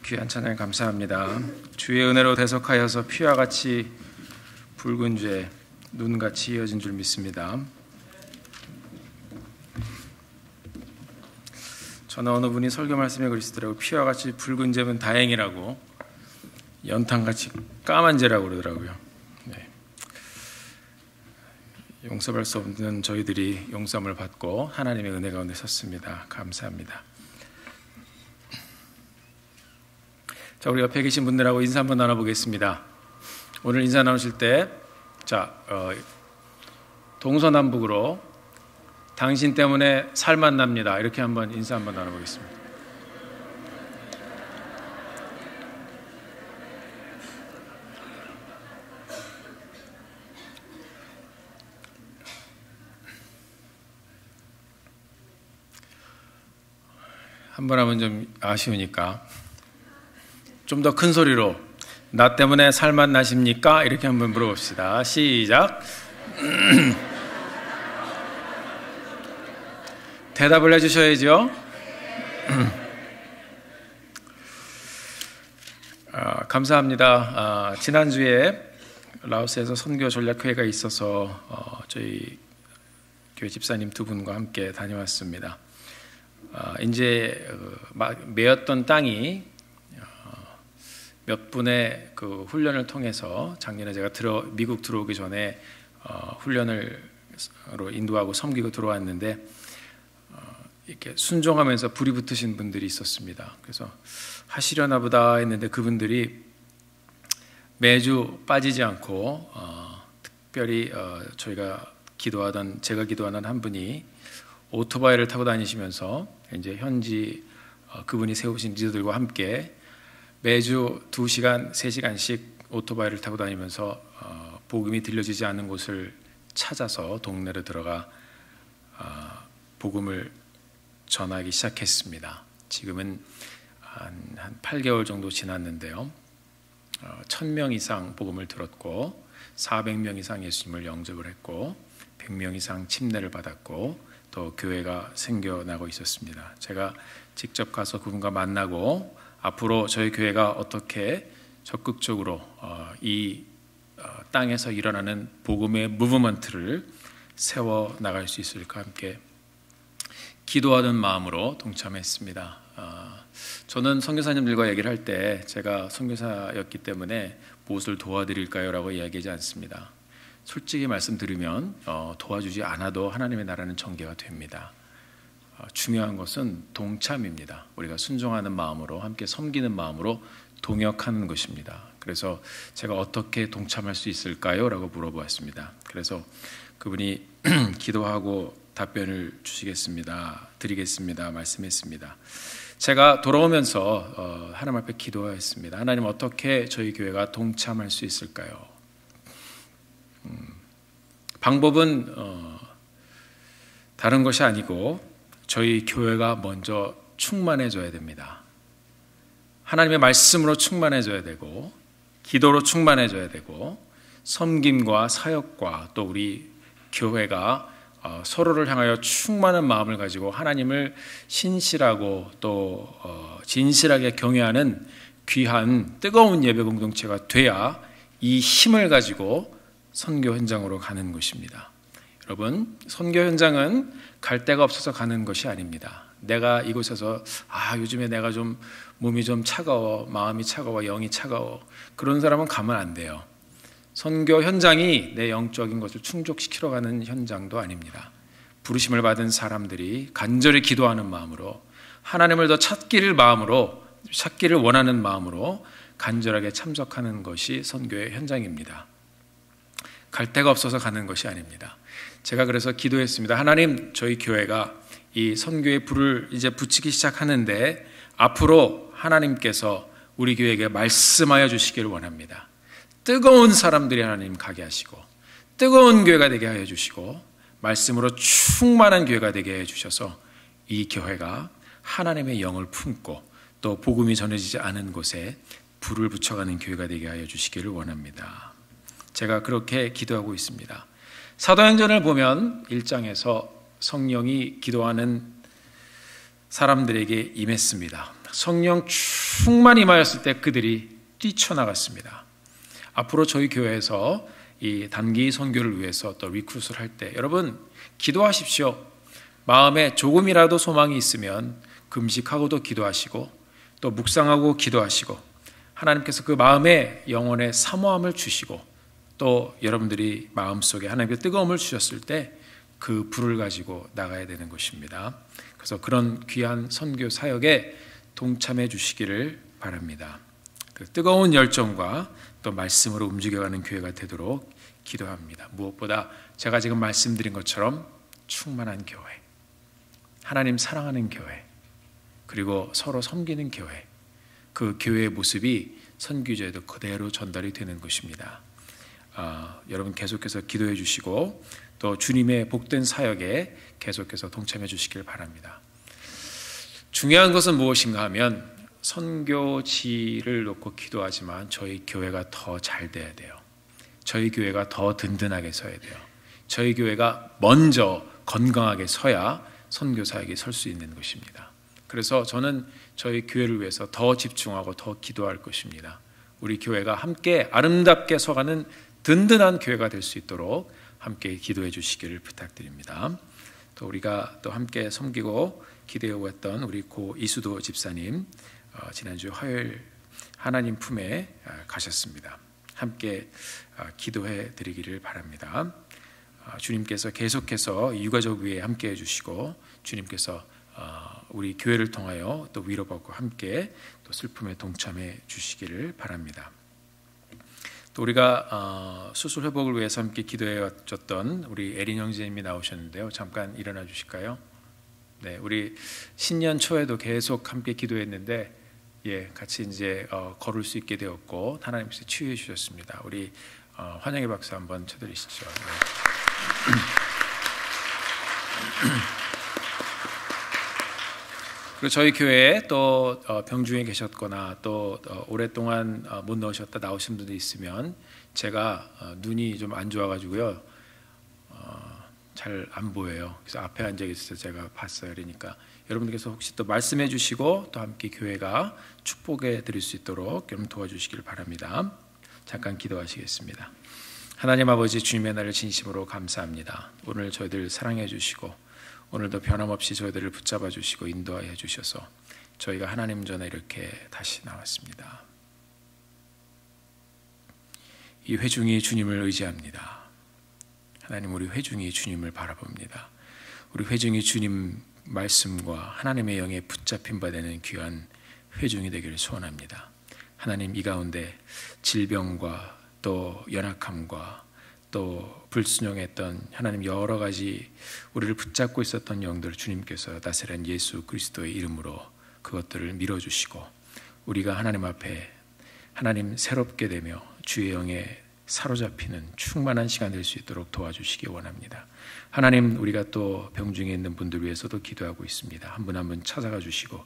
귀한 찬양 감사합니다. 주의 은혜로 대속하여서 피와 같이 붉은 죄 눈같이 이어진 줄 믿습니다. 저는 어느 분이 설교 말씀에 그러시더라고요. 피와 같이 붉은 죄면 다행이라고, 연탄같이 까만 죄라고 그러더라고요. 네. 용서할 수 없는 저희들이 용서함을 받고 하나님의 은혜 가운데 섰습니다. 감사합니다. 자, 우리 옆에 계신 분들하고 인사 한번 나눠보겠습니다. 오늘 인사 나누실 때, 동서남북으로 당신 때문에 살만 납니다. 이렇게 한번 인사 한번 나눠보겠습니다. 한번 하면 좀 아쉬우니까 좀 더 큰 소리로 나 때문에 살만 나십니까? 이렇게 한번 물어봅시다. 시작. 대답을 해주셔야죠. 감사합니다. 지난주에 라오스에서 선교 전략회의가 있어서 저희 교회 집사님 두 분과 함께 다녀왔습니다. 이제 메었던 땅이 몇 분의 그 훈련을 통해서 작년에 제가 미국 들어오기 전에 훈련으로 인도하고 섬기고 들어왔는데 이렇게 순종하면서 불이 붙으신 분들이 있었습니다. 그래서 하시려나 보다 했는데 그분들이 매주 빠지지 않고 특별히 제가 기도하던 한 분이 오토바이를 타고 다니시면서 이제 현지 그분이 세우신 리더들과 함께 매주 2시간, 3시간씩 오토바이를 타고 다니면서 복음이 들려지지 않는 곳을 찾아서 동네로 들어가 복음을 전하기 시작했습니다. 지금은 한 8개월 정도 지났는데요. 1000명 이상 복음을 들었고 400명 이상 예수님을 영접을 했고 100명 이상 침례를 받았고 또 교회가 생겨나고 있었습니다. 제가 직접 가서 그분과 만나고 앞으로 저희 교회가 어떻게 적극적으로 이 땅에서 일어나는 복음의 무브먼트를 세워나갈 수 있을까 함께 기도하는 마음으로 동참했습니다. 저는 선교사님들과 얘기를 할 때 제가 선교사였기 때문에 무엇을 도와드릴까요? 라고 이야기하지 않습니다. 솔직히 말씀드리면 도와주지 않아도 하나님의 나라는 전개가 됩니다. 중요한 것은 동참입니다. 우리가 순종하는 마음으로 함께 섬기는 마음으로 동역하는 것입니다. 그래서 제가 어떻게 동참할 수 있을까요? 라고 물어보았습니다. 그래서 그분이 기도하고 답변을 드리겠습니다 말씀했습니다. 제가 돌아오면서 하나님 앞에 기도했습니다. 하나님, 어떻게 저희 교회가 동참할 수 있을까요? 방법은 다른 것이 아니고 저희 교회가 먼저 충만해져야 됩니다. 하나님의 말씀으로 충만해져야 되고 기도로 충만해져야 되고 섬김과 사역과 또 우리 교회가 서로를 향하여 충만한 마음을 가지고 하나님을 신실하고 또 진실하게 경외하는 귀한 뜨거운 예배 공동체가 돼야 이 힘을 가지고 선교 현장으로 가는 것입니다. 여러분, 선교 현장은 갈 데가 없어서 가는 것이 아닙니다. 내가 이곳에서 요즘에 내가 좀 몸이 좀 차가워, 마음이 차가워, 영이 차가워, 그런 사람은 가면 안 돼요. 선교 현장이 내 영적인 것을 충족시키러 가는 현장도 아닙니다. 부르심을 받은 사람들이 간절히 기도하는 마음으로 하나님을 더 찾기를 원하는 마음으로 간절하게 참석하는 것이 선교의 현장입니다. 갈 데가 없어서 가는 것이 아닙니다. 제가 그래서 기도했습니다. 하나님, 저희 교회가 이 선교의 불을 이제 붙이기 시작하는데 앞으로 하나님께서 우리 교회에게 말씀하여 주시기를 원합니다. 뜨거운 사람들이 하나님 가게 하시고 뜨거운 교회가 되게 하여 주시고 말씀으로 충만한 교회가 되게 해 주셔서 이 교회가 하나님의 영을 품고 또 복음이 전해지지 않은 곳에 불을 붙여가는 교회가 되게 하여 주시기를 원합니다. 제가 그렇게 기도하고 있습니다. 사도행전을 보면 1장에서 성령이 기도하는 사람들에게 임했습니다. 성령 충만히 임하였을 때 그들이 뛰쳐나갔습니다. 앞으로 저희 교회에서 이 단기 선교를 위해서 또 리크루트를 할 때 여러분 기도하십시오. 마음에 조금이라도 소망이 있으면 금식하고도 기도하시고 또 묵상하고 기도하시고 하나님께서 그 마음에 영혼의 사모함을 주시고 또 여러분들이 마음속에 하나님의 뜨거움을 주셨을 때 그 불을 가지고 나가야 되는 것입니다. 그래서 그런 귀한 선교 사역에 동참해 주시기를 바랍니다. 그 뜨거운 열정과 또 말씀으로 움직여가는 교회가 되도록 기도합니다. 무엇보다 제가 지금 말씀드린 것처럼 충만한 교회, 하나님 사랑하는 교회, 그리고 서로 섬기는 교회, 그 교회의 모습이 선교제에도 그대로 전달이 되는 것입니다. 여러분 계속해서 기도해 주시고 또 주님의 복된 사역에 계속해서 동참해 주시길 바랍니다. 중요한 것은 무엇인가 하면 선교지를 놓고 기도하지만 저희 교회가 더 잘 돼야 돼요. 저희 교회가 더 든든하게 서야 돼요. 저희 교회가 먼저 건강하게 서야 선교 사역에 설 수 있는 것입니다. 그래서 저는 저희 교회를 위해서 더 집중하고 더 기도할 것입니다. 우리 교회가 함께 아름답게 서가는 든든한 교회가 될 수 있도록 함께 기도해 주시기를 부탁드립니다. 또 우리가 또 함께 섬기고 기대하고 했던 우리 고 이수도 집사님 지난주 화요일 하나님 품에 가셨습니다. 함께 기도해 드리기를 바랍니다. 주님께서 계속해서 유가족 위에 함께 해주시고 주님께서 우리 교회를 통하여 또 위로받고 함께 또 슬픔에 동참해 주시기를 바랍니다. 또 우리가 수술 회복을 위해서 함께 기도해 줬던 우리 에린 형제님이 나오셨는데요. 잠깐 일어나 주실까요? 네, 우리 신년 초에도 계속 함께 기도했는데 같이 이제 걸을 수 있게 되었고 하나님께서 치유해 주셨습니다. 우리 환영의 박수 한번 쳐드리시죠. 네. 그리고 저희 교회에 또 병중에 계셨거나 또 오랫동안 못 나오셨다 나오신 분들이 있으면 제가 눈이 좀 안 좋아가지고요 잘 안 보여요. 그래서 앞에 앉아 있어서 제가 봤어요. 그러니까 여러분들께서 혹시 또 말씀해 주시고 또 함께 교회가 축복해 드릴 수 있도록 여러분 도와주시길 바랍니다. 잠깐 기도하시겠습니다. 하나님 아버지 주님의 날을 진심으로 감사합니다. 오늘 저희들 사랑해 주시고 오늘도 변함없이 저희들을 붙잡아 주시고 인도하여 주셔서 저희가 하나님 전에 이렇게 다시 나왔습니다. 이 회중이 주님을 의지합니다. 하나님 우리 회중이 주님을 바라봅니다. 우리 회중이 주님 말씀과 하나님의 영에 붙잡힌 바 되는 귀한 회중이 되기를 소원합니다. 하나님 이 가운데 질병과 또 연약함과 또 불순종했던 하나님 여러 가지 우리를 붙잡고 있었던 영들을 주님께서 나사렛 예수 그리스도의 이름으로 그것들을 밀어주시고 우리가 하나님 앞에 하나님 새롭게 되며 주의 영에 사로잡히는 충만한 시간 될 수 있도록 도와주시기 원합니다. 하나님 우리가 또 병중에 있는 분들 위해서도 기도하고 있습니다. 한 분 한 분 찾아가 주시고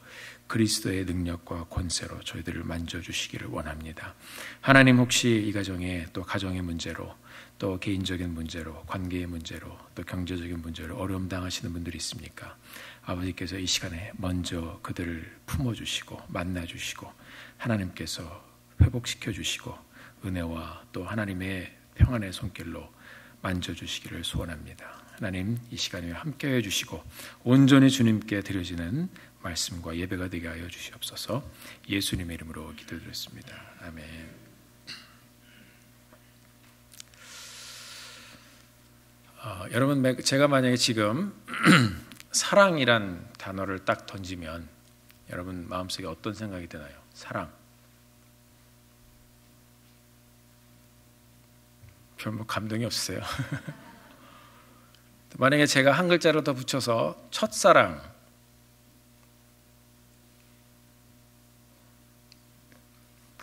그리스도의 능력과 권세로 저희들을 만져주시기를 원합니다. 하나님 혹시 이 가정에 또 가정의 문제로 또 개인적인 문제로 관계의 문제로 또 경제적인 문제로 어려움 당하시는 분들이 있습니까? 아버지께서 이 시간에 먼저 그들을 품어주시고 만나주시고 하나님께서 회복시켜주시고 은혜와 또 하나님의 평안의 손길로 만져주시기를 소원합니다. 하나님 이 시간에 함께해 주시고 온전히 주님께 드려지는 말씀과 예배가 되게 하여 주시옵소서. 예수님의 이름으로 기도드렸습니다. 아멘. 여러분 제가 만약에 지금 사랑이란 단어를 딱 던지면 여러분 마음속에 어떤 생각이 드나요? 사랑. 별로 감동이 없으세요? 만약에 제가 한 글자를 더 붙여서 첫사랑.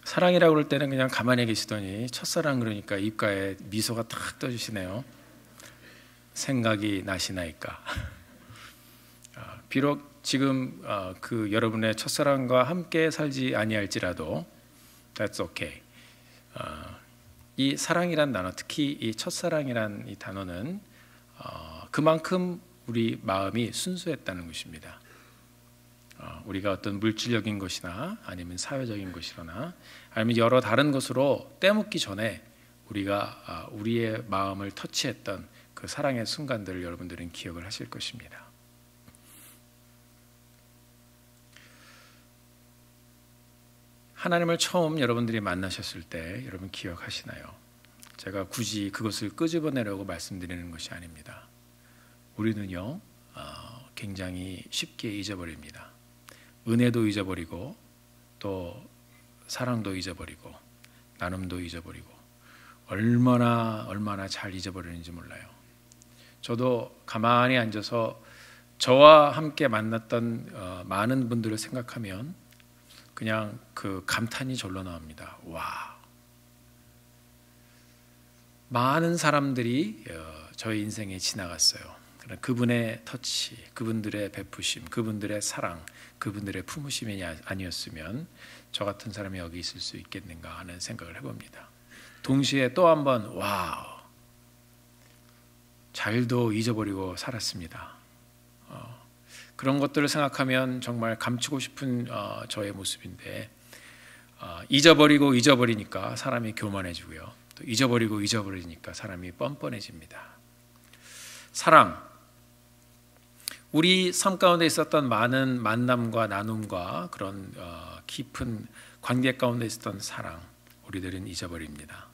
사랑이라고 그럴 때는 그냥 가만히 계시더니 첫사랑 그러니까 입가에 미소가 탁 떠지시네요. 생각이 나시나이까. 비록 지금 그 여러분의 첫사랑과 함께 살지 아니할지라도 that's okay. 이 사랑이란 단어, 특히 이 첫사랑이란 이 단어는 그만큼 우리 마음이 순수했다는 것입니다. 우리가 어떤 물질적인 것이나 아니면 사회적인 것이거나 아니면 여러 다른 것으로 때묻기 전에 우리가 우리의 마음을 터치했던 그 사랑의 순간들을 여러분들은 기억을 하실 것입니다. 하나님을 처음 여러분들이 만나셨을 때 여러분 기억하시나요? 제가 굳이 그것을 끄집어내려고 말씀드리는 것이 아닙니다. 우리는요 굉장히 쉽게 잊어버립니다. 은혜도 잊어버리고 또 사랑도 잊어버리고 나눔도 잊어버리고 얼마나 잘 잊어버리는지 몰라요. 저도 가만히 앉아서 저와 함께 만났던 많은 분들을 생각하면 그냥 그 감탄이 절로 나옵니다. 와, 많은 사람들이 저의 인생에 지나갔어요. 그분의 터치, 그분들의 베푸심, 그분들의 사랑, 그분들의 품으심이 아니었으면 저 같은 사람이 여기 있을 수 있겠는가 하는 생각을 해봅니다. 동시에 또 한 번 와우, 잘도 잊어버리고 살았습니다. 그런 것들을 생각하면 정말 감추고 싶은 저의 모습인데 잊어버리니까 사람이 교만해지고요. 또 잊어버리니까 사람이 뻔뻔해집니다. 사랑, 우리 삶 가운데 있었던 많은 만남과 나눔과 그런 깊은 관계 가운데 있었던 사랑, 우리들은 잊어버립니다.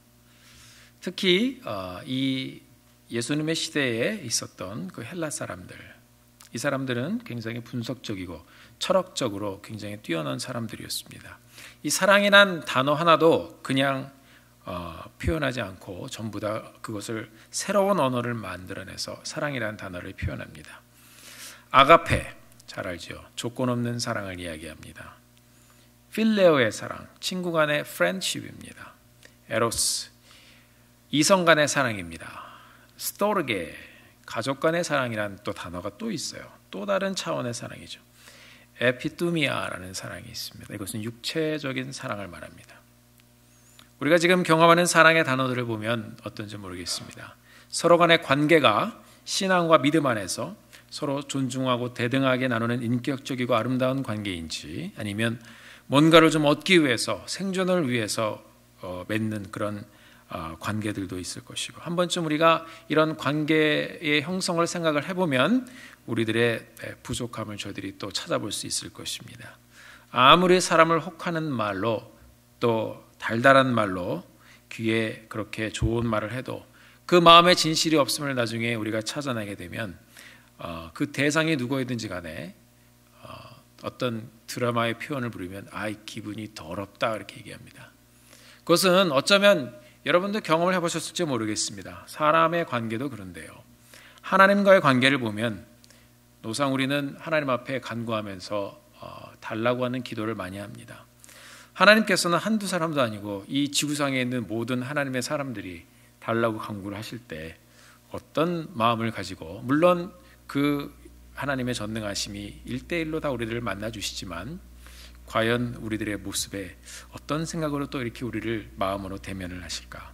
특히 이 예수님의 시대에 있었던 그 헬라 사람들, 이 사람들은 굉장히 분석적이고 철학적으로 굉장히 뛰어난 사람들이었습니다. 이 사랑이란 단어 하나도 그냥 표현하지 않고 전부 다 그것을 새로운 언어를 만들어내서 사랑이라는 단어를 표현합니다. 아가페, 잘 알죠? 조건 없는 사랑을 이야기합니다. 필레오의 사랑, 친구 간의 프렌드십입니다. 에로스, 이성 간의 사랑입니다. 스토르게, 가족 간의 사랑이라는 또 단어가 또 있어요. 또 다른 차원의 사랑이죠. 에피투미아라는 사랑이 있습니다. 이것은 육체적인 사랑을 말합니다. 우리가 지금 경험하는 사랑의 단어들을 보면 어떤지 모르겠습니다. 서로 간의 관계가 신앙과 믿음 안에서 서로 존중하고 대등하게 나누는 인격적이고 아름다운 관계인지 아니면 뭔가를 좀 얻기 위해서 생존을 위해서 맺는 그런 관계들도 있을 것이고 한 번쯤 우리가 이런 관계의 형성을 생각을 해보면 우리들의 부족함을 저희들이 또 찾아볼 수 있을 것입니다. 아무리 사람을 혹하는 말로 또 달달한 말로 귀에 그렇게 좋은 말을 해도 그 마음에 진실이 없음을 나중에 우리가 찾아내게 되면 그 대상이 누구이든지 간에 어떤 드라마의 표현을 부르면 기분이 더럽다 이렇게 얘기합니다. 그것은 어쩌면 여러분도 경험을 해보셨을지 모르겠습니다. 사람의 관계도 그런데요. 하나님과의 관계를 보면 노상 우리는 하나님 앞에 간구하면서 달라고 하는 기도를 많이 합니다. 하나님께서는 한두 사람도 아니고 이 지구상에 있는 모든 하나님의 사람들이 달라고 간구를 하실 때 어떤 마음을 가지고 물론 그 하나님의 전능하심이 1대1로 다 우리들을 만나주시지만 과연 우리들의 모습에 어떤 생각으로 또 이렇게 우리를 마음으로 대면을 하실까?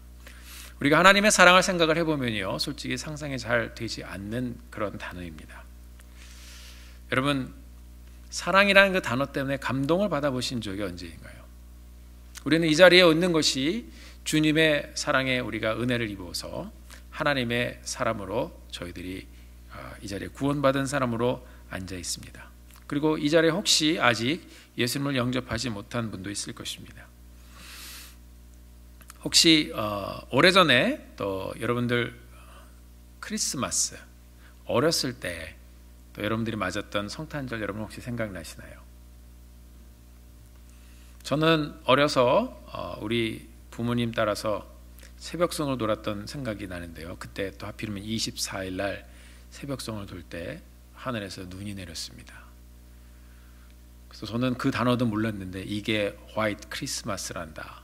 우리가 하나님의 사랑을 생각을 해보면요 솔직히 상상이 잘 되지 않는 그런 단어입니다. 여러분 사랑이라는 그 단어 때문에 감동을 받아보신 적이 언제인가요? 우리는 이 자리에 있는 것이 주님의 사랑에 우리가 은혜를 입어서 하나님의 사람으로 저희들이 이 자리에 구원받은 사람으로 앉아 있습니다. 그리고 이 자리에 혹시 아직 예수님을 영접하지 못한 분도 있을 것입니다. 혹시 오래전에 또 여러분들 크리스마스 어렸을 때 또 여러분들이 맞았던 성탄절 여러분 혹시 생각나시나요? 저는 어려서 우리 부모님 따라서 새벽송을 돌았던 생각이 나는데요. 그때 또 하필이면 24일 날 새벽송을 돌 때 하늘에서 눈이 내렸습니다. 그래서 저는 그 단어도 몰랐는데 이게 화이트 크리스마스란다.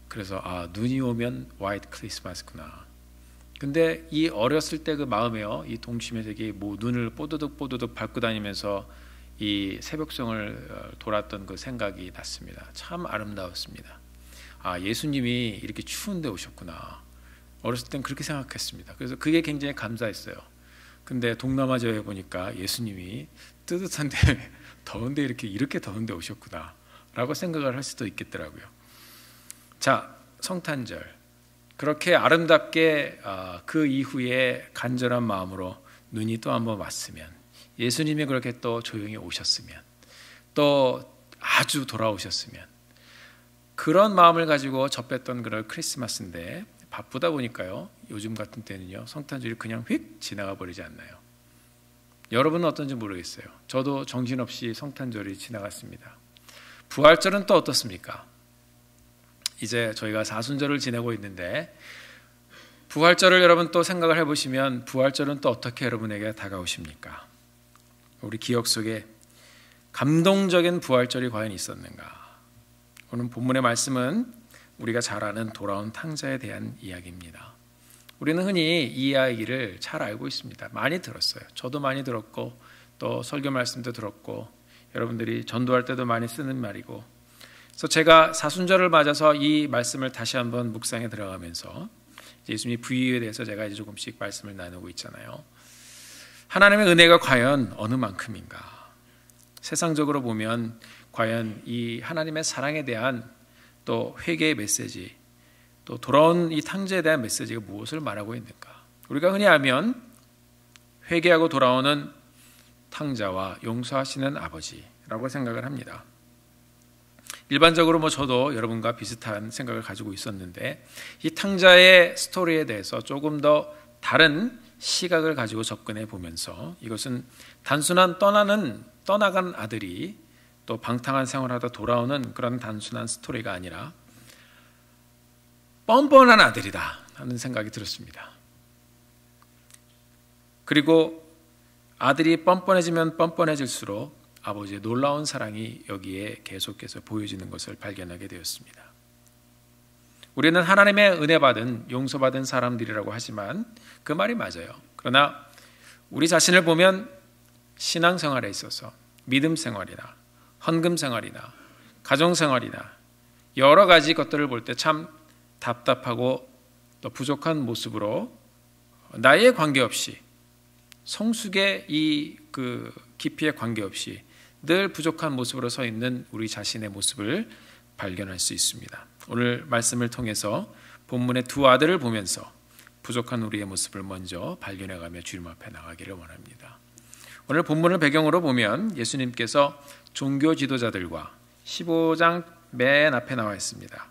그래서 눈이 오면 화이트 크리스마스구나. 근데 이 어렸을 때 그 마음에요. 이 동심의 세계 뭐 눈을 뽀드득 밟고 다니면서 이 새벽송을 돌았던 그 생각이 났습니다. 참 아름다웠습니다. 예수님이 이렇게 추운데 오셨구나. 어렸을 땐 그렇게 생각했습니다. 그래서 그게 굉장히 감사했어요. 근데 동남아지역에 보니까 예수님이 뜨뜻한데 더운데 이렇게 더운데 오셨구나 라고 생각을 할 수도 있겠더라고요. 자, 성탄절 그렇게 아름답게 그 이후에 간절한 마음으로 눈이 또 한번 왔으면, 예수님이 그렇게 또 조용히 오셨으면, 또 아주 돌아오셨으면, 그런 마음을 가지고 접했던 그런 크리스마스인데 바쁘다 보니까요, 요즘 같은 때는요 성탄절이 그냥 휙 지나가 버리지 않나요? 여러분은 어떤지 모르겠어요. 저도 정신없이 성탄절이 지나갔습니다. 부활절은 또 어떻습니까? 이제 저희가 사순절을 지내고 있는데, 부활절을 여러분 또 생각을 해보시면 부활절은 또 어떻게 여러분에게 다가오십니까? 우리 기억 속에 감동적인 부활절이 과연 있었는가? 오늘 본문의 말씀은 우리가 잘 아는 돌아온 탕자에 대한 이야기입니다. 우리는 흔히 이 이야기를 잘 알고 있습니다. 많이 들었어요. 저도 많이 들었고, 또 설교 말씀도 들었고, 여러분들이 전도할 때도 많이 쓰는 말이고, 그래서 제가 사순절을 맞아서 이 말씀을 다시 한번 묵상에 들어가면서 예수님의 부위에 대해서 제가 이제 조금씩 말씀을 나누고 있잖아요. 하나님의 은혜가 과연 어느 만큼인가? 세상적으로 보면 과연 이 하나님의 사랑에 대한 또 회개의 메시지, 또 돌아온 이 탕자에 대한 메시지가 무엇을 말하고 있는가? 우리가 흔히 알면 회개하고 돌아오는 탕자와 용서하시는 아버지라고 생각을 합니다. 일반적으로 저도 여러분과 비슷한 생각을 가지고 있었는데, 이 탕자의 스토리에 대해서 조금 더 다른 시각을 가지고 접근해 보면서, 이것은 단순한 떠나간 아들이 또 방탕한 생활하다 돌아오는 그런 단순한 스토리가 아니라 뻔뻔한 아들이다 하는 생각이 들었습니다. 그리고 아들이 뻔뻔해지면 뻔뻔해질수록 아버지의 놀라운 사랑이 여기에 계속해서 보여지는 것을 발견하게 되었습니다. 우리는 하나님의 은혜 받은, 용서받은 사람들이라고 하지만 그 말이 맞아요. 그러나 우리 자신을 보면 신앙생활에 있어서 믿음 생활이나 헌금 생활이나 가정 생활이나 여러 가지 것들을 볼 때 참 답답하고 또 부족한 모습으로 나이에 관계없이, 성숙의 이 깊이에 관계없이 늘 부족한 모습으로 서 있는 우리 자신의 모습을 발견할 수 있습니다. 오늘 말씀을 통해서 본문의 두 아들을 보면서 부족한 우리의 모습을 먼저 발견해가며 주님 앞에 나가기를 원합니다. 오늘 본문을 배경으로 보면 예수님께서 종교 지도자들과 15장 맨 앞에 나와 있습니다.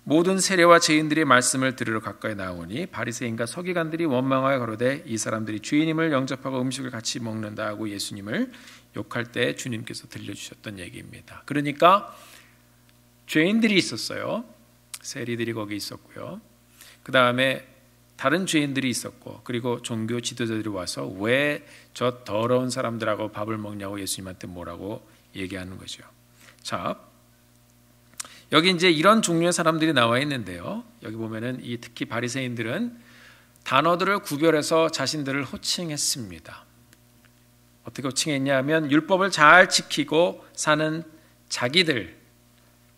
모든 세례와 죄인들이 말씀을 들으러 가까이 나오니 바리새인과 서기관들이 원망하여 가로되 이 사람들이 주인임을 영접하고 음식을 같이 먹는다 하고 예수님을 욕할 때 주님께서 들려주셨던 얘기입니다. 그러니까 죄인들이 있었어요. 세리들이 거기 있었고요. 그 다음에 다른 죄인들이 있었고, 그리고 종교 지도자들이 와서 왜 저 더러운 사람들하고 밥을 먹냐고 예수님한테 뭐라고 얘기하는 거죠. 자, 여기 이제 이런 종류의 사람들이 나와 있는데요. 여기 보면은 특히 바리새인들은 단어들을 구별해서 자신들을 호칭했습니다. 어떻게 호칭했냐 하면 율법을 잘 지키고 사는 자기들,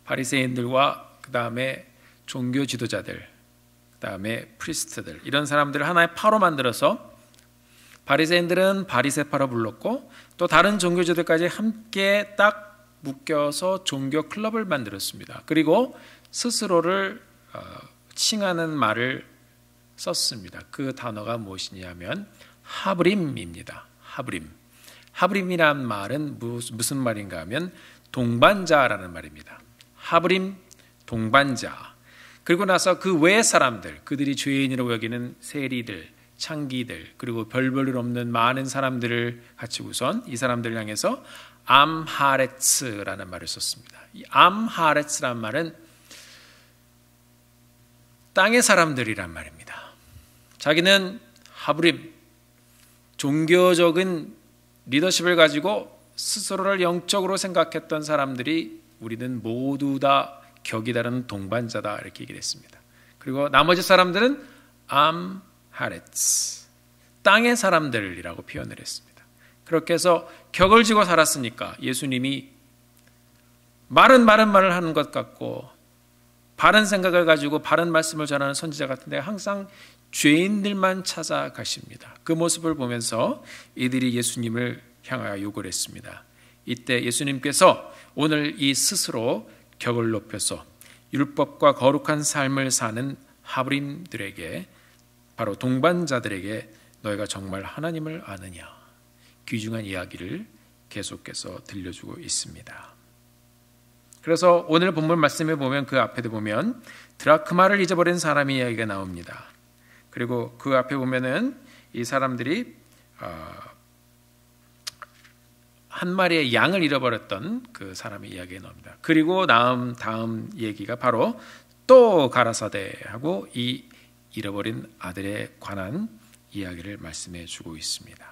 바리새인들과 그 다음에 종교 지도자들, 그 다음에 프리스트들, 이런 사람들을 하나의 파로 만들어서 바리새인들은 바리새파로 불렀고, 또 다른 종교지도까지 함께 딱 묶여서 종교 클럽을 만들었습니다. 그리고 스스로를 칭하는 말을 썼습니다. 그 단어가 무엇이냐면 하브림입니다. 하브림이란 말은 무슨 말인가 하면 동반자라는 말입니다. 하브림, 동반자. 그리고 나서 그 외의 사람들, 그들이 죄인이라고 여기는 세리들, 창기들, 그리고 별 볼 일 없는 많은 사람들을 갖추고선 이 사람들을 향해서 암하레츠라는 말을 썼습니다. 이 암하레츠란 말은 땅의 사람들이란 말입니다. 자기는 하브림, 종교적인 리더십을 가지고 스스로를 영적으로 생각했던 사람들이 우리는 모두 다 격이 다른 동반자다 이렇게 얘기를 했습니다. 그리고 나머지 사람들은 암하레츠, 땅의 사람들이라고 표현을 했습니다. 그렇게 해서 격을 지고 살았으니까 예수님이 말은 말을 하는 것 같고 바른 생각을 가지고 바른 말씀을 전하는 선지자 같은데 항상 죄인들만 찾아가십니다. 그 모습을 보면서 이들이 예수님을 향하여 욕을 했습니다. 이때 예수님께서 오늘 이 스스로 격을 높여서 율법과 거룩한 삶을 사는 하브림들에게, 바로 동반자들에게 너희가 정말 하나님을 아느냐, 귀중한 이야기를 계속해서 들려주고 있습니다. 그래서 오늘 본문 말씀에 보면 그 앞에도 보면 드라크마를 잊어버린 사람의 이야기가 나옵니다. 그리고 그 앞에 보면은 이 사람들이 한 마리의 양을 잃어버렸던 그 사람의 이야기가 나옵니다. 그리고 다음 얘기가 바로 또 가라사대하고 이 잃어버린 아들에 관한 이야기를 말씀해 주고 있습니다.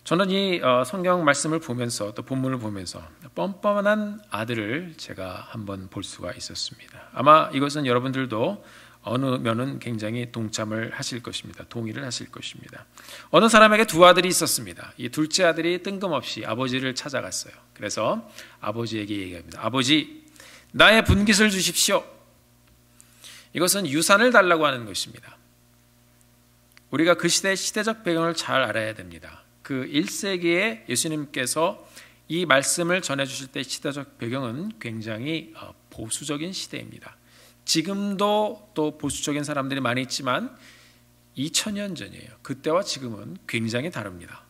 저는 이 성경 말씀을 보면서 또 본문을 보면서 뻔뻔한 아들을 제가 한번 볼 수가 있었습니다. 아마 이것은 여러분들도 어느 면은 굉장히 동참을 하실 것입니다. 동의를 하실 것입니다. 어느 사람에게 두 아들이 있었습니다. 이 둘째 아들이 뜬금없이 아버지를 찾아갔어요. 그래서 아버지에게 얘기합니다. 아버지, 나의 분깃을 주십시오. 이것은 유산을 달라고 하는 것입니다. 우리가 그 시대의 시대적 배경을 잘 알아야 됩니다. 그 1세기에 예수님께서 이 말씀을 전해주실 때 시대적 배경은 굉장히 보수적인 시대입니다. 지금도 또 보수적인 사람들이 많이 있지만 2000년 전이에요. 그때와 지금은 굉장히 다릅니다.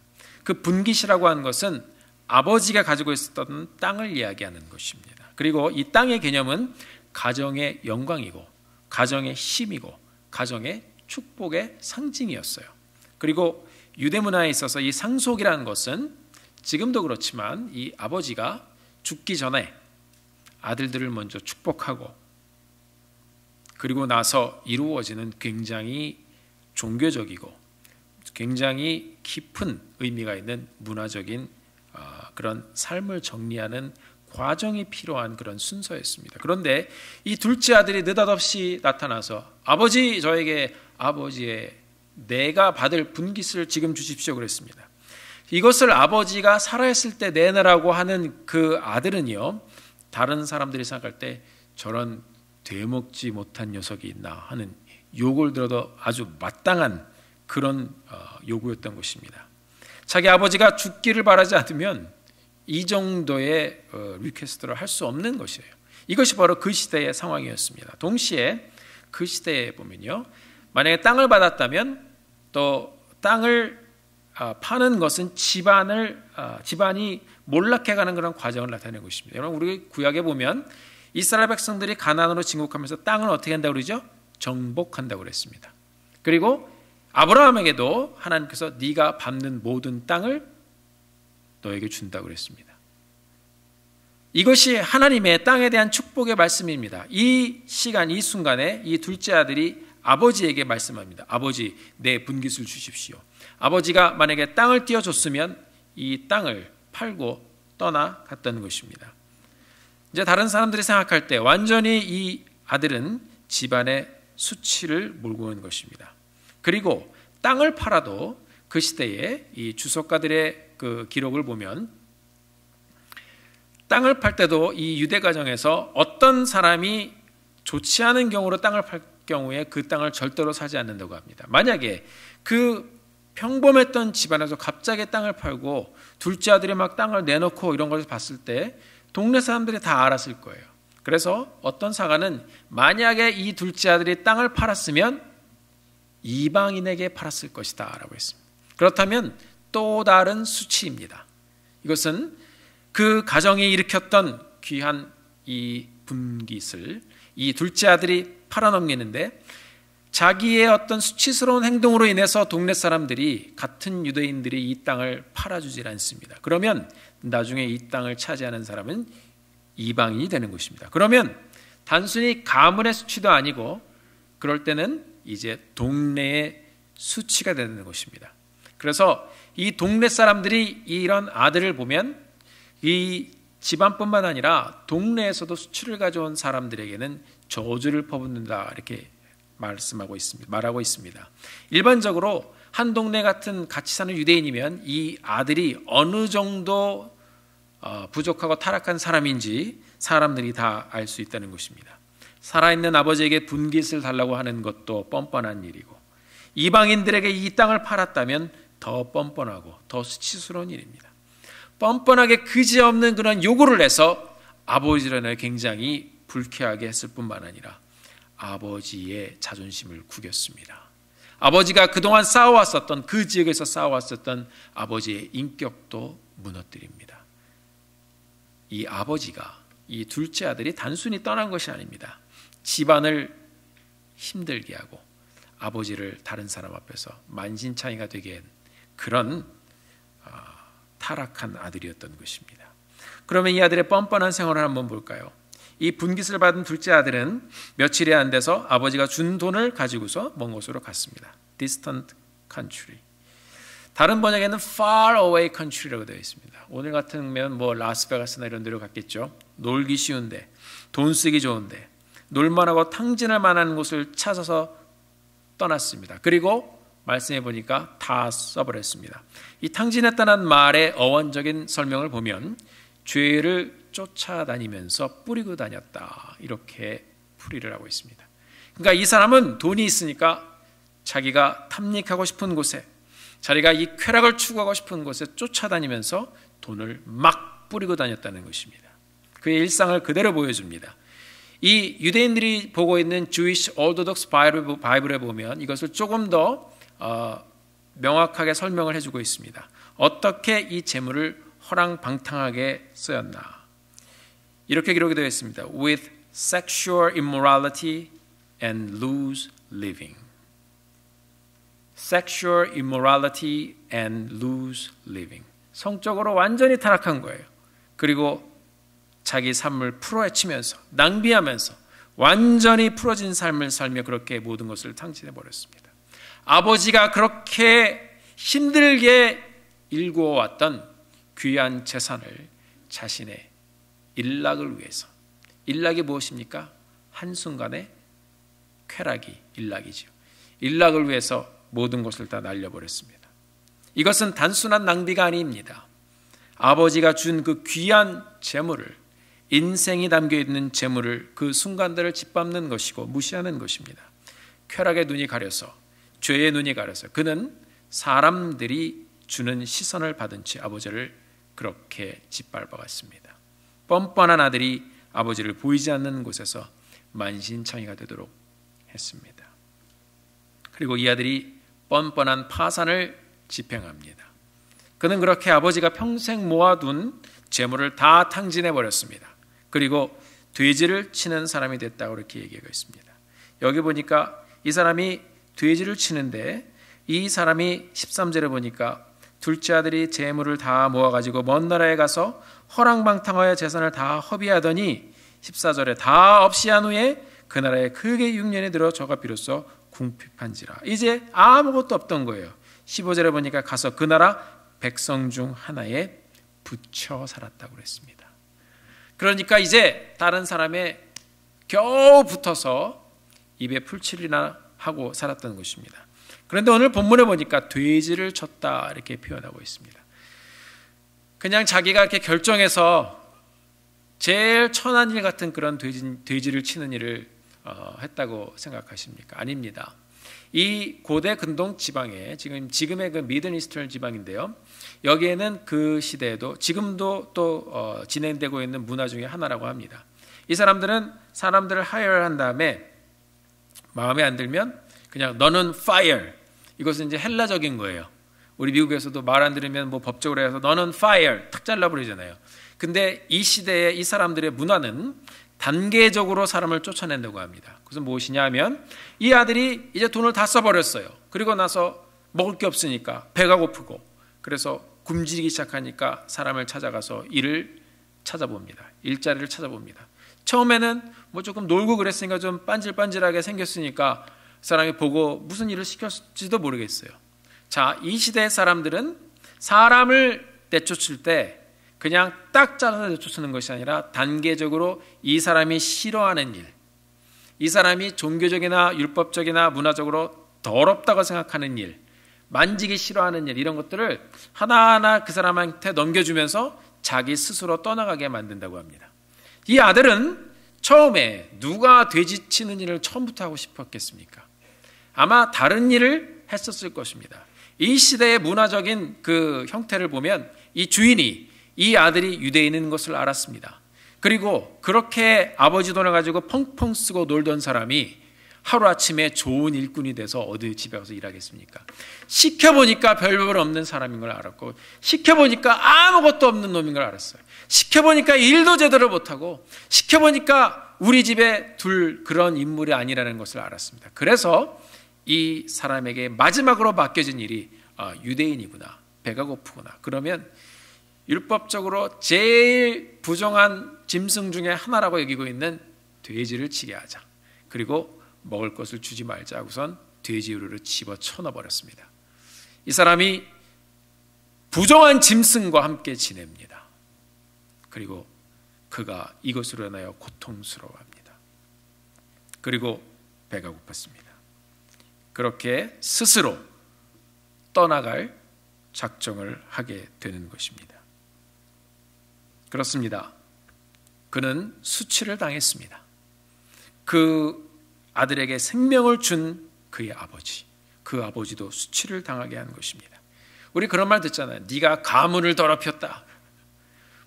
그 분깃이라고 하는 것은 아버지가 가지고 있었던 땅을 이야기하는 것입니다. 그리고 이 땅의 개념은 가정의 영광이고 가정의 힘이고 가정의 축복의 상징이었어요. 그리고 유대 문화에 있어서 이 상속이라는 것은 지금도 그렇지만 이 아버지가 죽기 전에 아들들을 먼저 축복하고 그리고 나서 이루어지는 굉장히 종교적이고 굉장히 깊은 의미가 있는 문화적인 그런 삶을 정리하는 과정이 필요한 그런 순서였습니다. 그런데 이 둘째 아들이 느닷없이 나타나서 아버지, 저에게 아버지의 내가 받을 분깃을 지금 주십시오 그랬습니다. 이것을 아버지가 살아있을 때 내놓으라고 하는 그 아들은요, 다른 사람들이 생각할 때 저런 되먹지 못한 녀석이 있나 하는 욕을 들어도 아주 마땅한 그런 요구였던 것입니다. 자기 아버지가 죽기를 바라지 않으면 이 정도의 리퀘스트를 할 수 없는 것이에요. 이것이 바로 그 시대의 상황이었습니다. 동시에 그 시대에 보면요, 만약에 땅을 받았다면 또 땅을 파는 것은 집안이 몰락해가는 그런 과정을 나타내는 것입니다. 여러분, 우리 구약에 보면 이스라엘 백성들이 가나안으로 진국하면서 땅을 어떻게 한다고 그러죠? 정복한다고 그랬습니다. 그리고 아브라함에게도 하나님께서 네가 밟는 모든 땅을 너에게 준다고 그랬습니다. 이것이 하나님의 땅에 대한 축복의 말씀입니다. 이 시간, 이 순간에 이 둘째 아들이 아버지에게 말씀합니다. 아버지, 내 분깃을 주십시오. 아버지가 만약에 땅을 띄워줬으면 이 땅을 팔고 떠나갔다는 것입니다. 이제 다른 사람들이 생각할 때 완전히 이 아들은 집안의 수치를 몰고 온 것입니다. 그리고 땅을 팔아도 그 시대에 이 주석가들의 그 기록을 보면 땅을 팔 때도 이 유대 가정에서 어떤 사람이 좋지 않은 경우로 땅을 팔 경우에 그 땅을 절대로 사지 않는다고 합니다. 만약에 그 평범했던 집안에서 갑자기 땅을 팔고 둘째 아들이 막 땅을 내놓고 이런 것을 봤을 때 동네 사람들이 다 알았을 거예요. 그래서 어떤 사가는 만약에 이 둘째 아들이 땅을 팔았으면 이방인에게 팔았을 것이다 라고 했습니다. 그렇다면 또 다른 수치입니다. 이것은 그 가정이 일으켰던 귀한 이 분깃을 이 둘째 아들이 팔아넘기는데 자기의 어떤 수치스러운 행동으로 인해서 동네 사람들이, 같은 유대인들이 이 땅을 팔아주질 않습니다. 그러면 나중에 이 땅을 차지하는 사람은 이방인이 되는 것입니다. 그러면 단순히 가문의 수치도 아니고 그럴 때는 이제 동네의 수치가 되는 것입니다. 그래서 이 동네 사람들이 이런 아들을 보면 이 집안뿐만 아니라 동네에서도 수치를 가져온 사람들에게는 저주를 퍼붓는다, 이렇게 말하고 있습니다. 일반적으로 한 동네 같은 같이 사는 유대인이면 이 아들이 어느 정도 부족하고 타락한 사람인지 사람들이 다 알 수 있다는 것입니다. 살아있는 아버지에게 분깃을 달라고 하는 것도 뻔뻔한 일이고 이방인들에게 이 땅을 팔았다면 더 뻔뻔하고 더 수치스러운 일입니다. 뻔뻔하게 그지없는 그런 요구를 해서 아버지를 굉장히 불쾌하게 했을 뿐만 아니라 아버지의 자존심을 구겼습니다. 아버지가 그동안 쌓아왔었던, 그 지역에서 쌓아왔었던 아버지의 인격도 무너뜨립니다. 이 아버지가, 이 둘째 아들이 단순히 떠난 것이 아닙니다. 집안을 힘들게 하고 아버지를 다른 사람 앞에서 만신창이가 되게 한 그런 타락한 아들이었던 것입니다. 그러면 이 아들의 뻔뻔한 생활을 한번 볼까요? 이 분깃을 받은 둘째 아들은 며칠이 안 돼서 아버지가 준 돈을 가지고서 먼 곳으로 갔습니다. Distant country. 다른 번역에는 far away country라고 되어 있습니다. 오늘 같으면 뭐 라스베가스나 이런 데로 갔겠죠. 놀기 쉬운데, 돈 쓰기 좋은데, 놀만하고 탕진할 만한 곳을 찾아서 떠났습니다. 그리고 말씀해 보니까 다 써버렸습니다. 이 탕진했다는 말의 어원적인 설명을 보면 죄를 쫓아다니면서 뿌리고 다녔다, 이렇게 풀이를 하고 있습니다. 그러니까 이 사람은 돈이 있으니까 자기가 탐닉하고 싶은 곳에, 자기가 이 쾌락을 추구하고 싶은 곳에 쫓아다니면서 돈을 막 뿌리고 다녔다는 것입니다. 그의 일상을 그대로 보여줍니다. 이 유대인들이 보고 있는 Jewish Orthodox 바이블에 보면 이것을 조금 더 명확하게 설명을 해주고 있습니다. 어떻게 이 재물을 허랑방탕하게 쓰였나. 이렇게 기록이 되어 있습니다. With sexual immorality and loose living. Sexual immorality and loose living. 성적으로 완전히 타락한 거예요. 그리고 자기 삶을 풀어헤치면서, 낭비하면서 완전히 풀어진 삶을 살며 그렇게 모든 것을 탕진해 버렸습니다. 아버지가 그렇게 힘들게 일구어왔던 귀한 재산을 자신의 일락을 위해서, 일락이 무엇입니까? 한순간의 쾌락이 일락이죠. 일락을 위해서 모든 것을 다 날려버렸습니다. 이것은 단순한 낭비가 아닙니다. 아버지가 준 그 귀한 재물을, 인생이 담겨있는 재물을, 그 순간들을 짓밟는 것이고 무시하는 것입니다. 쾌락의 눈이 가려서, 죄의 눈이 가려서 그는 사람들이 주는 시선을 받은 채 아버지를 그렇게 짓밟아갔습니다. 뻔뻔한 아들이 아버지를 보이지 않는 곳에서 만신창이가 되도록 했습니다. 그리고 이 아들이 뻔뻔한 파산을 집행합니다. 그는 그렇게 아버지가 평생 모아둔 재물을 다 탕진해 버렸습니다. 그리고 돼지를 치는 사람이 됐다고 이렇게 얘기하고 있습니다. 여기 보니까 이 사람이 돼지를 치는데, 이 사람이 13절에 보니까 둘째 아들이 재물을 다 모아가지고 먼 나라에 가서 허랑방탕하여 재산을 다 허비하더니 14절에 다 없이 한 후에 그 나라에 크게 흉년이 들어 저가 비로소 궁핍한지라. 이제 아무것도 없던 거예요. 15절에 보니까 가서 그 나라 백성 중 하나에 붙여 살았다고 그랬습니다. 그러니까 이제 다른 사람의 겨우 붙어서 입에 풀칠이나 하고 살았던 것입니다. 그런데 오늘 본문에 보니까 돼지를 쳤다 이렇게 표현하고 있습니다. 그냥 자기가 이렇게 결정해서 제일 천한 일 같은 그런 돼지를 치는 일을 했다고 생각하십니까? 아닙니다. 이 고대 근동 지방에 지금의 그 미들 이스트런 지방인데요. 여기에는 그 시대에도 지금도 또 진행되고 있는 문화 중에 하나라고 합니다. 이 사람들은 사람들을 하혈한 다음에 마음에 안 들면 그냥 너는 fire. 이것은 이제 헬라적인 거예요. 우리 미국에서도 말 안 들으면 뭐 법적으로 해서 너는 fire 탁 잘라버리잖아요. 근데 이 시대에 이 사람들의 문화는 단계적으로 사람을 쫓아낸다고 합니다. 그것은 무엇이냐 하면 이 아들이 이제 돈을 다 써버렸어요. 그리고 나서 먹을 게 없으니까 배가 고프고 그래서 굶주리기 시작하니까 사람을 찾아가서 일을 찾아봅니다. 일자리를 찾아봅니다. 처음에는 뭐 조금 놀고 그랬으니까 좀 반질반질하게 생겼으니까 사람이 보고 무슨 일을 시켰을지도 모르겠어요. 자, 이 시대의 사람들은 사람을 내쫓을 때 그냥 딱 잘라서 내쫓는 것이 아니라 단계적으로 이 사람이 싫어하는 일, 이 사람이 종교적이나 율법적이나 문화적으로 더럽다고 생각하는 일, 만지기 싫어하는 일, 이런 것들을 하나하나 그 사람한테 넘겨주면서 자기 스스로 떠나가게 만든다고 합니다. 이 아들은 처음에 누가 돼지 치는 일을 처음부터 하고 싶었겠습니까? 아마 다른 일을 했었을 것입니다. 이 시대의 문화적인 그 형태를 보면 이 주인이 이 아들이 유대인인 것을 알았습니다. 그리고 그렇게 아버지 돈을 가지고 펑펑 쓰고 놀던 사람이 하루아침에 좋은 일꾼이 돼서 어디 집에 가서 일하겠습니까? 시켜보니까 별별 없는 사람인 걸 알았고, 시켜보니까 아무것도 없는 놈인 걸 알았어요. 시켜보니까 일도 제대로 못하고, 시켜보니까 우리 집에 둘 그런 인물이 아니라는 것을 알았습니다. 그래서 이 사람에게 마지막으로 맡겨진 일이 유대인이구나, 배가 고프구나, 그러면 율법적으로 제일 부정한 짐승 중에 하나라고 여기고 있는 돼지를 치게 하자. 그리고 먹을 것을 주지 말자 하고선 돼지 우루를 집어쳐 넣어버렸습니다. 이 사람이 부정한 짐승과 함께 지냅니다. 그리고 그가 이것으로 인하여 고통스러워합니다. 그리고 배가 고팠습니다. 그렇게 스스로 떠나갈 작정을 하게 되는 것입니다. 그렇습니다. 그는 수치를 당했습니다. 그 아들에게 생명을 준 그의 아버지, 그 아버지도 수치를 당하게 한 것입니다. 우리 그런 말 듣잖아요. 네가 가문을 더럽혔다.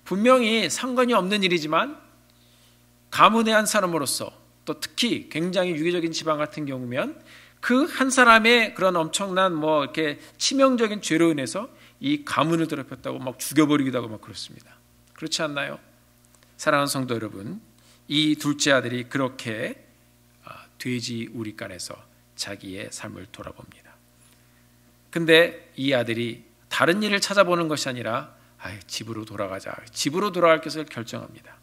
분명히 상관이 없는 일이지만 가문의 한 사람으로서, 또 특히 굉장히 유교적인 지방 같은 경우면 그 한 사람의 그런 엄청난 이렇게 치명적인 죄로 인해서 이 가문을 더럽혔다고 막 죽여버리기도 하고 막 그렇습니다. 그렇지 않나요? 사랑하는 성도 여러분, 이 둘째 아들이 그렇게 돼지 우리간에서 자기의 삶을 돌아봅니다. 근데 이 아들이 다른 일을 찾아보는 것이 아니라 집으로 돌아가자, 집으로 돌아갈 것을 결정합니다.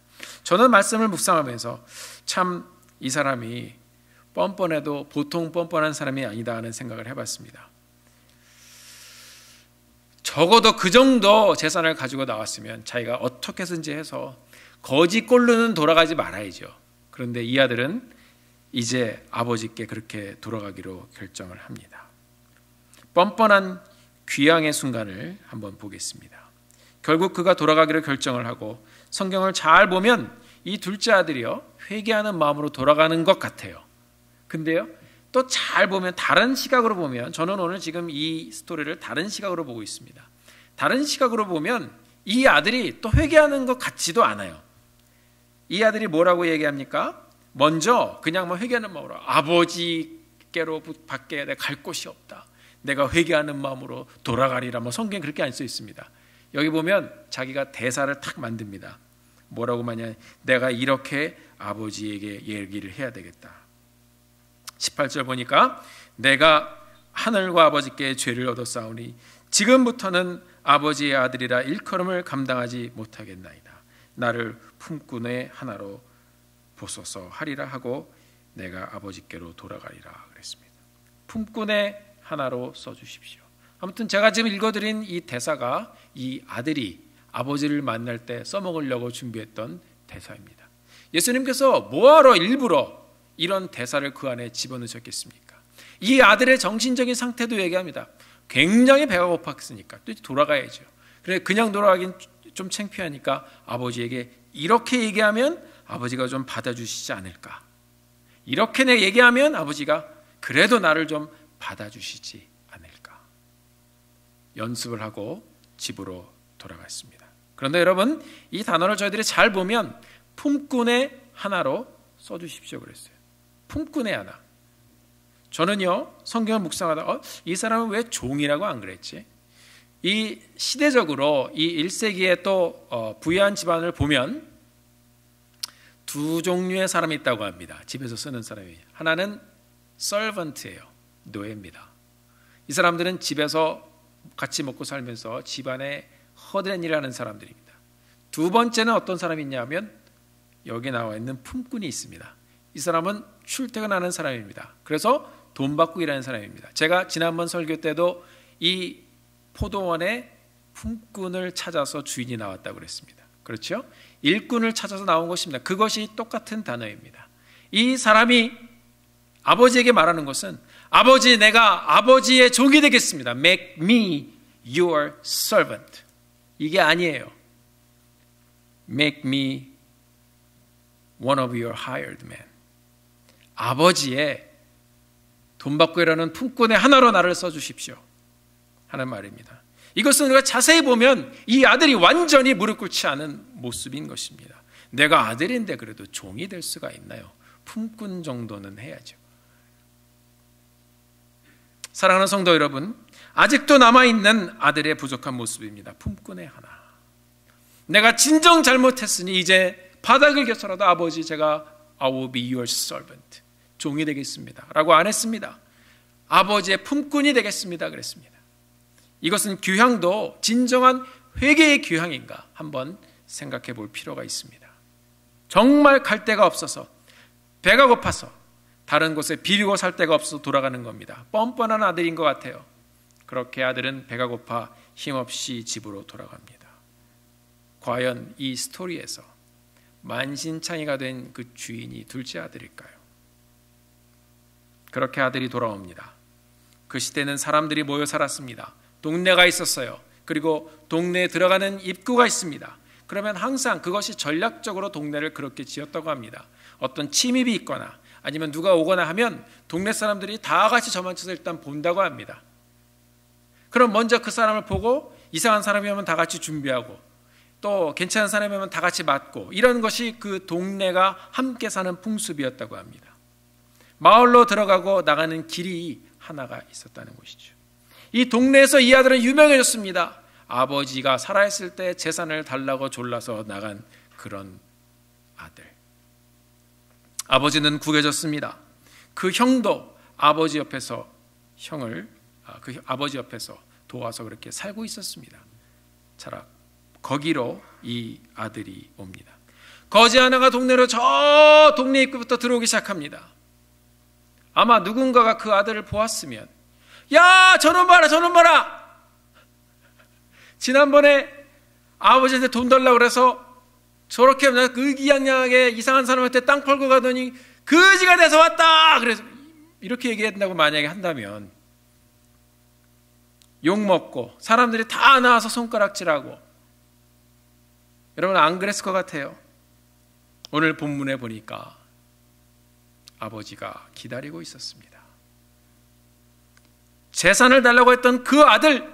저는 말씀을 묵상하면서 참 이 사람이 뻔뻔해도 보통 뻔뻔한 사람이 아니다 하는 생각을 해봤습니다. 적어도 그 정도 재산을 가지고 나왔으면 자기가 어떻게 해서든지 해서 거지 꼴로는 돌아가지 말아야죠. 그런데 이 아들은 이제 아버지께 그렇게 돌아가기로 결정을 합니다. 뻔뻔한 귀향의 순간을 한번 보겠습니다. 결국 그가 돌아가기로 결정을 하고 성경을 잘 보면 이 둘째 아들이요, 회개하는 마음으로 돌아가는 것 같아요. 근데요, 또 잘 보면, 다른 시각으로 보면, 저는 오늘 지금 이 스토리를 다른 시각으로 보고 있습니다. 다른 시각으로 보면 이 아들이 또 회개하는 것 같지도 않아요. 이 아들이 뭐라고 얘기합니까? 먼저 그냥 회개하는 마음으로, 아버지께로 밖에 내가 갈 곳이 없다, 내가 회개하는 마음으로 돌아가리라, 성경에 그렇게 안 써 있습니다. 여기 보면 자기가 대사를 탁 만듭니다. 뭐라고 하냐, 내가 이렇게 아버지에게 얘기를 해야 되겠다. 18절 보니까 내가 하늘과 아버지께 죄를 얻었사오니 지금부터는 아버지의 아들이라 일컬음을 감당하지 못하겠나이다. 나를 품꾼의 하나로 보소서 하리라 하고 내가 아버지께로 돌아가리라 그랬습니다. 품꾼의 하나로 써주십시오. 아무튼 제가 지금 읽어드린 이 대사가 이 아들이 아버지를 만날 때 써먹으려고 준비했던 대사입니다. 예수님께서 뭐하러 일부러 이런 대사를 그 안에 집어넣으셨겠습니까? 이 아들의 정신적인 상태도 얘기합니다. 굉장히 배가 고팠으니까 또 돌아가야죠. 그래, 그냥 돌아가긴 좀 창피하니까 아버지에게 이렇게 얘기하면 아버지가 좀 받아주시지 않을까, 이렇게 내 얘기하면 아버지가 그래도 나를 좀 받아주시지 않을까, 연습을 하고 집으로 돌아갔습니다. 그런데 여러분, 이 단어를 저희들이 잘 보면 품꾼의 하나로 써주십시오 그랬어요. 품꾼의 하나. 저는요, 성경을 묵상하다 이 사람은 왜 종이라고 안 그랬지? 이 시대적으로 이 1세기에 또 부유한 집안을 보면 두 종류의 사람이 있다고 합니다. 집에서 쓰는 사람이. 하나는 servant예요. 노예입니다. 이 사람들은 집에서 같이 먹고 살면서 집안에 허드렛 일을 하는 사람들입니다. 두 번째는 어떤 사람이 있냐면 여기 나와 있는 품꾼이 있습니다. 이 사람은 출퇴근하는 사람입니다. 그래서 돈 받고 일하는 사람입니다. 제가 지난번 설교 때도 이 포도원에 품꾼을 찾아서 주인이 나왔다고 그랬습니다. 그렇죠? 일꾼을 찾아서 나온 것입니다. 그것이 똑같은 단어입니다. 이 사람이 아버지에게 말하는 것은, 아버지, 내가 아버지의 종이 되겠습니다. Make me your servant. 이게 아니에요. Make me one of your hired men. 아버지의 돈 받고 일하는 품꾼의 하나로 나를 써주십시오 하는 말입니다. 이것은 우리가 자세히 보면 이 아들이 완전히 무릎 꿇지 않은 모습인 것입니다. 내가 아들인데 그래도 종이 될 수가 있나요? 품꾼 정도는 해야죠. 사랑하는 성도 여러분, 아직도 남아있는 아들의 부족한 모습입니다. 품꾼의 하나. 내가 진정 잘못했으니 이제 바닥을 겨서라도 아버지 제가 I will be your servant, 종이 되겠습니다 라고 안 했습니다. 아버지의 품꾼이 되겠습니다 그랬습니다. 이것은 규향도 진정한 회개의 규향인가 한번 생각해 볼 필요가 있습니다. 정말 갈 데가 없어서, 배가 고파서 다른 곳에 비리고 살 데가 없어서 돌아가는 겁니다. 뻔뻔한 아들인 것 같아요. 그렇게 아들은 배가 고파 힘없이 집으로 돌아갑니다. 과연 이 스토리에서 만신창이가 된 그 주인이 둘째 아들일까요? 그렇게 아들이 돌아옵니다. 그 시대는 사람들이 모여 살았습니다. 동네가 있었어요. 그리고 동네에 들어가는 입구가 있습니다. 그러면 항상 그것이 전략적으로 동네를 그렇게 지었다고 합니다. 어떤 침입이 있거나 아니면 누가 오거나 하면 동네 사람들이 다 같이 저만쳐서 일단 본다고 합니다. 그럼 먼저 그 사람을 보고 이상한 사람이 오면 다 같이 준비하고 또 괜찮은 사람이 오면 다 같이 맞고, 이런 것이 그 동네가 함께 사는 풍습이었다고 합니다. 마을로 들어가고 나가는 길이 하나가 있었다는 것이죠. 이 동네에서 이 아들은 유명해졌습니다. 아버지가 살아있을 때 재산을 달라고 졸라서 나간 그런 아들. 아버지는 구겨졌습니다. 그 형도 아버지 옆에서 아버지 옆에서 도와서 그렇게 살고 있었습니다. 자라 거기로 이 아들이 옵니다. 거지 하나가 동네로 저 동네 입구부터 들어오기 시작합니다. 아마 누군가가 그 아들을 보았으면, 야, 저놈 봐라, 저놈 봐라. 지난번에 아버지한테 돈 달라고 그래서 저렇게 의기양양하게 이상한 사람한테 땅 팔고 가더니 거지가 돼서 왔다. 그래서 이렇게 얘기한다고 만약에 한다면 욕먹고 사람들이 다 나와서 손가락질하고, 여러분 안 그랬을 것 같아요. 오늘 본문에 보니까 아버지가 기다리고 있었습니다. 재산을 달라고 했던 그 아들,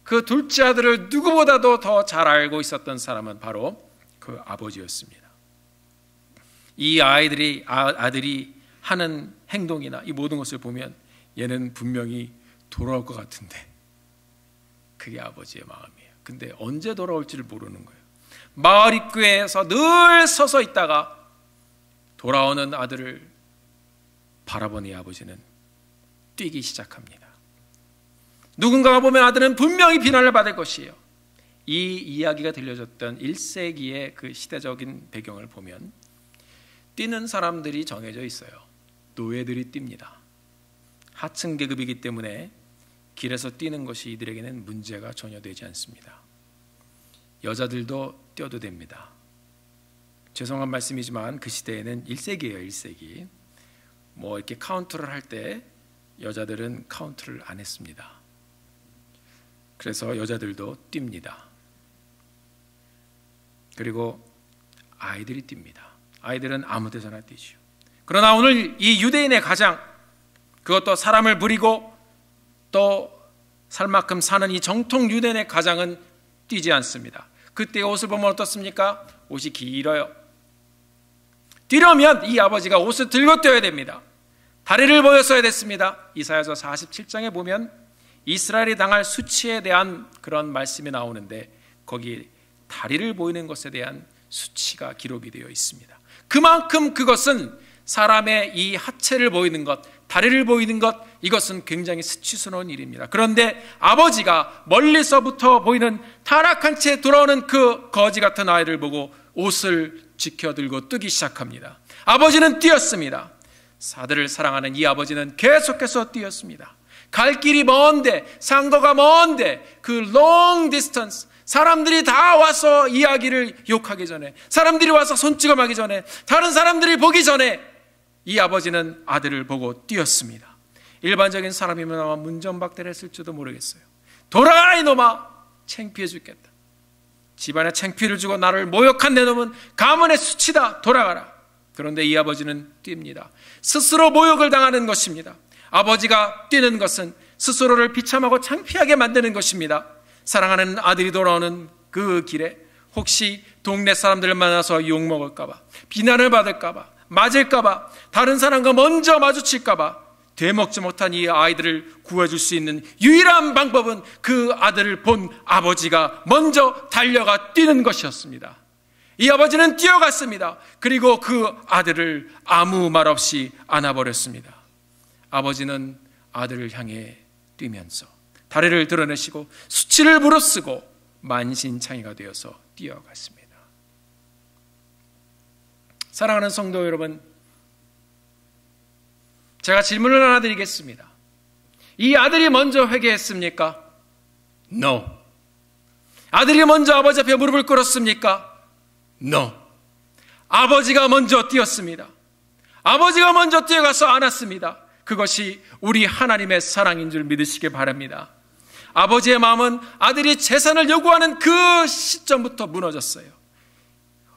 그 둘째 아들을 누구보다도 더 잘 알고 있었던 사람은 바로 그 아버지였습니다. 이 아들이 하는 행동이나 이 모든 것을 보면 얘는 분명히 돌아올 것 같은데, 그게 아버지의 마음이에요. 근데 언제 돌아올지를 모르는 거예요. 마을 입구에서 늘 서서 있다가 돌아오는 아들을 바라보는 이 아버지는 뛰기 시작합니다. 누군가가 보면 아들은 분명히 비난을 받을 것이에요. 이 이야기가 들려줬던 1세기의 그 시대적인 배경을 보면 뛰는 사람들이 정해져 있어요. 노예들이 뜁니다. 하층 계급이기 때문에 길에서 뛰는 것이 이들에게는 문제가 전혀 되지 않습니다. 여자들도 뛰어도 됩니다. 죄송한 말씀이지만 그 시대에는 1세기예요. 1세기. 뭐 이렇게 카운트를 할 때 여자들은 카운트를 안 했습니다. 그래서 여자들도 뜁니다. 그리고 아이들이 뜁니다. 아이들은 아무 데서나 뛰죠. 그러나 오늘 이 유대인의 가장, 그것도 사람을 부리고 또 살 만큼 사는 이 정통 유대인의 가장은 뛰지 않습니다. 그때 옷을 보면 어떻습니까? 옷이 길어요. 뛰려면 이 아버지가 옷을 들고 뛰어야 됩니다. 다리를 보였어야 됐습니다. 이사야서 47장에 보면 이스라엘이 당할 수치에 대한 그런 말씀이 나오는데 거기 다리를 보이는 것에 대한 수치가 기록이 되어 있습니다. 그만큼 그것은 사람의 이 하체를 보이는 것, 다리를 보이는 것, 이것은 굉장히 수치스러운 일입니다. 그런데 아버지가 멀리서부터 보이는 타락한 채 돌아오는 그 거지 같은 아이를 보고 옷을 지켜들고 뛰기 시작합니다. 아버지는 뛰었습니다. 아들을 사랑하는 이 아버지는 계속해서 뛰었습니다. 갈 길이 먼데, 상도가 먼데, 그 long distance, 사람들이 다 와서 이야기를 욕하기 전에, 사람들이 와서 손찌검하기 전에, 다른 사람들이 보기 전에 이 아버지는 아들을 보고 뛰었습니다. 일반적인 사람이면 아마 문전박대를 했을지도 모르겠어요. 돌아가라 이놈아, 창피해 죽겠다. 집안에 창피를 주고 나를 모욕한 내 놈은 가문의 수치다, 돌아가라. 그런데 이 아버지는 뜁니다. 스스로 모욕을 당하는 것입니다. 아버지가 뛰는 것은 스스로를 비참하고 창피하게 만드는 것입니다. 사랑하는 아들이 돌아오는 그 길에 혹시 동네 사람들을 만나서 욕먹을까봐, 비난을 받을까봐, 맞을까봐, 다른 사람과 먼저 마주칠까봐 되먹지 못한 이 아이들을 구해줄 수 있는 유일한 방법은 그 아들을 본 아버지가 먼저 달려가 뛰는 것이었습니다. 이 아버지는 뛰어갔습니다. 그리고 그 아들을 아무 말 없이 안아버렸습니다. 아버지는 아들을 향해 뛰면서 다리를 드러내시고 수치를 무릅쓰고 만신창이가 되어서 뛰어갔습니다. 사랑하는 성도 여러분, 제가 질문을 하나 드리겠습니다. 이 아들이 먼저 회개했습니까? No. 아들이 먼저 아버지 앞에 무릎을 꿇었습니까? No. 아버지가 먼저 뛰었습니다. 아버지가 먼저 뛰어가서 안았습니다. 그것이 우리 하나님의 사랑인 줄 믿으시길 바랍니다. 아버지의 마음은 아들이 재산을 요구하는 그 시점부터 무너졌어요.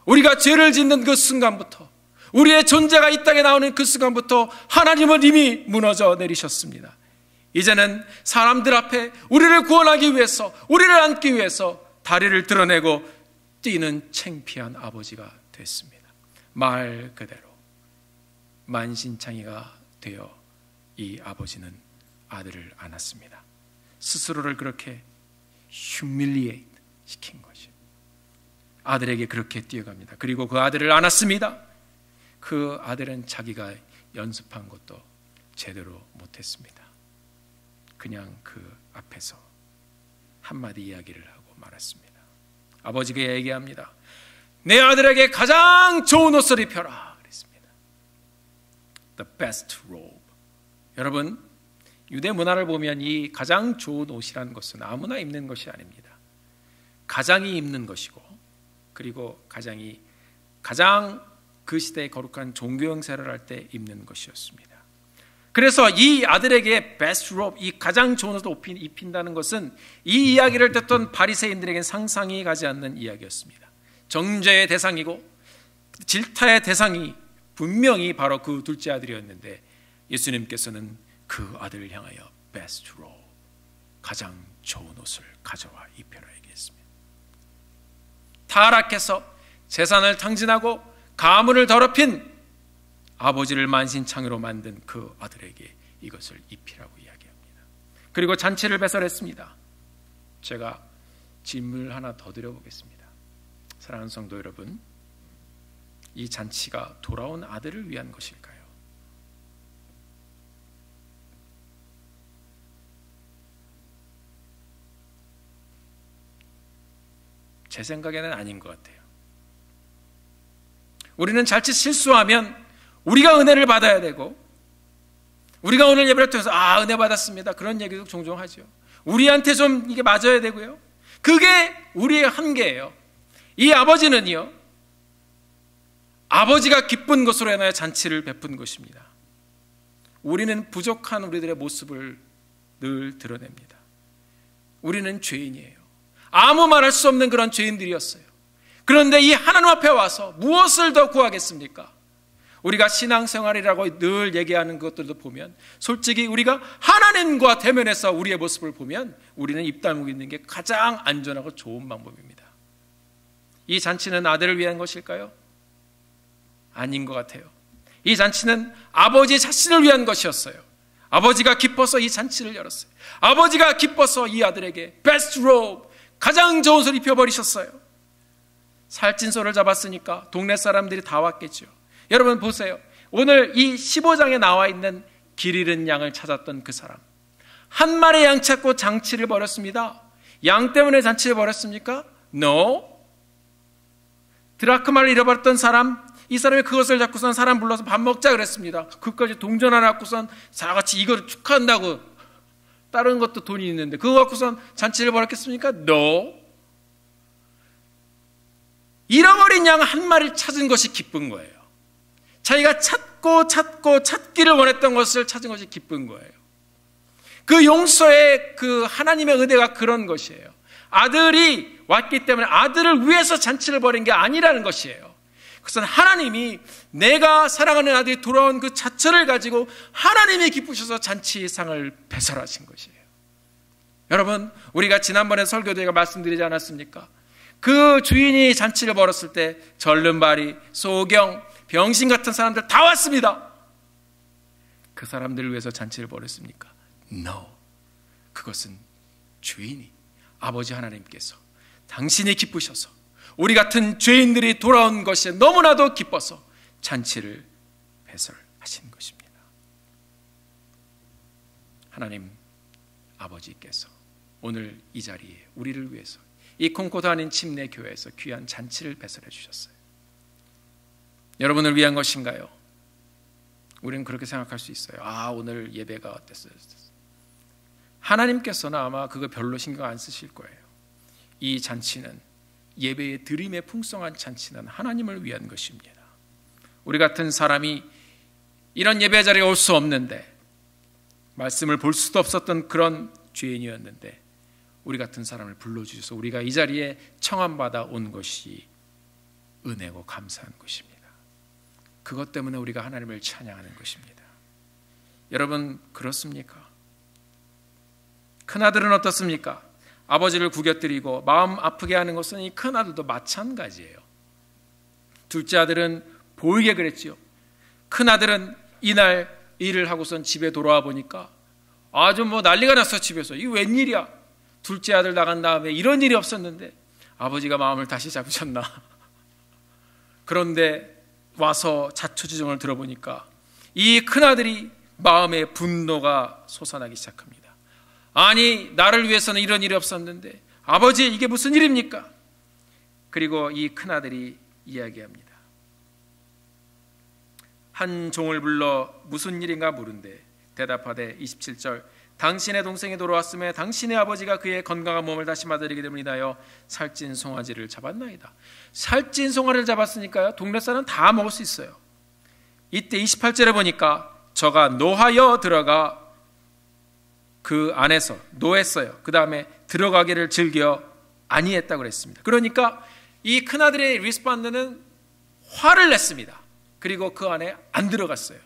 우리가 죄를 짓는 그 순간부터, 우리의 존재가 이 땅에 나오는 그 순간부터 하나님은 이미 무너져 내리셨습니다. 이제는 사람들 앞에 우리를 구원하기 위해서, 우리를 안기 위해서 다리를 드러내고 뛰는 창피한 아버지가 됐습니다. 말 그대로 만신창이가 되어 이 아버지는 아들을 안았습니다. 스스로를 그렇게 humiliate 시킨 것이, 아들에게 그렇게 뛰어갑니다. 그리고 그 아들을 안았습니다. 그 아들은 자기가 연습한 것도 제대로 못했습니다. 그냥 그 앞에서 한마디 이야기를 하고 말았습니다. 아버지가 얘기합니다. 내 아들에게 가장 좋은 옷을 입혀라 그랬습니다. The best robe. 여러분, 유대 문화를 보면 이 가장 좋은 옷이라는 것은 아무나 입는 것이 아닙니다. 가장이 입는 것이고, 그리고 가장 그 시대에 거룩한 종교 행사를 할 때 입는 것이었습니다. 그래서 이 아들에게 베스트 로브, 이 가장 좋은 옷을 입힌다는 것은 이 이야기를 듣던 바리새인들에게는 상상이 가지 않는 이야기였습니다. 정죄의 대상이고 질타의 대상이 분명히 바로 그 둘째 아들이었는데, 예수님께서는 그 아들을 향하여 베스트 로브, 가장 좋은 옷을 가져와 입혀라 얘기했습니다. 타락해서 재산을 탕진하고 가문을 더럽힌 아버지를 만신창이로 만든 그 아들에게 이것을 입히라고 이야기합니다. 그리고 잔치를 배설했습니다. 제가 질문을 하나 더 드려보겠습니다. 사랑하는 성도 여러분, 이 잔치가 돌아온 아들을 위한 것일까요? 제 생각에는 아닌 것 같아요. 우리는 자칫 실수하면 우리가 은혜를 받아야 되고, 우리가 오늘 예배를 통해서 은혜 받았습니다, 그런 얘기도 종종 하죠. 우리한테 좀 이게 맞아야 되고요. 그게 우리의 한계예요. 이 아버지는요, 아버지가 기쁜 것으로 인하여 잔치를 베푼 것입니다. 우리는 부족한 우리들의 모습을 늘 드러냅니다. 우리는 죄인이에요. 아무 말할 수 없는 그런 죄인들이었어요. 그런데 이 하나님 앞에 와서 무엇을 더 구하겠습니까? 우리가 신앙생활이라고 늘 얘기하는 것들도 보면, 솔직히 우리가 하나님과 대면해서 우리의 모습을 보면 우리는 입 다물고 있는 게 가장 안전하고 좋은 방법입니다. 이 잔치는 아들을 위한 것일까요? 아닌 것 같아요. 이 잔치는 아버지 자신을 위한 것이었어요. 아버지가 기뻐서 이 잔치를 열었어요. 아버지가 기뻐서 이 아들에게 베스트 로브, 가장 좋은 옷을 입혀버리셨어요. 살찐소를 잡았으니까 동네 사람들이 다 왔겠죠. 여러분 보세요. 오늘 이 15장에 나와 있는 길 잃은 양을 찾았던 그 사람, 한 마리 양 찾고 잔치를 벌였습니다. 양 때문에 잔치를 벌였습니까? No. 드라크마를 잃어버렸던 사람, 이 사람이 그것을 잡고선 사람 불러서 밥 먹자 그랬습니다. 그까지 동전 하나 갖고선 다 같이 이걸 축하한다고, 다른 것도 돈이 있는데 그거 갖고선 잔치를 벌였겠습니까? No. 잃어버린 양 한 마리를 찾은 것이 기쁜 거예요. 자기가 찾기를 원했던 것을 찾은 것이 기쁜 거예요. 그 용서의 그 하나님의 은혜가 그런 것이에요. 아들이 왔기 때문에 아들을 위해서 잔치를 벌인 게 아니라는 것이에요. 그것은 하나님이, 내가 사랑하는 아들이 돌아온 그 자체를 가지고 하나님이 기쁘셔서 잔치상을 배설하신 것이에요. 여러분, 우리가 지난번에 설교대가 말씀드리지 않았습니까? 그 주인이 잔치를 벌였을 때 절름발이, 소경, 병신 같은 사람들 다 왔습니다. 그 사람들을 위해서 잔치를 벌였습니까? No. 그것은 주인이, 아버지 하나님께서 당신이 기쁘셔서 우리 같은 죄인들이 돌아온 것이 너무나도 기뻐서 잔치를 배설하신 것입니다. 하나님 아버지께서 오늘 이 자리에 우리를 위해서 이 콩코드 아닌 침례 교회에서 귀한 잔치를 배설해 주셨어요. 여러분을 위한 것인가요? 우리는 그렇게 생각할 수 있어요. 오늘 예배가 어땠어요? 하나님께서는 아마 그거 별로 신경 안 쓰실 거예요. 이 잔치는, 예배의 드림의 풍성한 잔치는 하나님을 위한 것입니다. 우리 같은 사람이 이런 예배 자리에 올 수 없는데, 말씀을 볼 수도 없었던 그런 죄인이었는데 우리 같은 사람을 불러주셔서 우리가 이 자리에 청함받아 온 것이 은혜고 감사한 것입니다. 그것 때문에 우리가 하나님을 찬양하는 것입니다. 여러분, 그렇습니까? 큰아들은 어떻습니까? 아버지를 구겨드리고 마음 아프게 하는 것은 이 큰아들도 마찬가지예요. 둘째 아들은 보이게 그랬지요. 큰아들은 이날 일을 하고선 집에 돌아와 보니까 아주 난리가 났어. 집에서 이게 웬일이야. 둘째 아들 나간 다음에 이런 일이 없었는데 아버지가 마음을 다시 잡으셨나. 그런데 와서 자초지종을 들어보니까 이 큰아들이 마음에 분노가 솟아나기 시작합니다. 아니, 나를 위해서는 이런 일이 없었는데 아버지, 이게 무슨 일입니까? 그리고 이 큰아들이 이야기합니다. 한 종을 불러 무슨 일인가 물은데 대답하되 27절 당신의 동생이 돌아왔음에 당신의 아버지가 그의 건강한 몸을 다시 받으리게 됨을 인하여 살찐 송아지를 잡았나이다. 살찐 송아지를 잡았으니까요, 동네 사람은 다 먹을 수 있어요. 이때 28절에 보니까 저가 노하여 들어가 그 안에서 노했어요. 그 다음에 들어가기를 즐겨 아니했다고 그랬습니다. 그러니까 이 큰아들의 리스폰드는 화를 냈습니다. 그리고 그 안에 안 들어갔어요.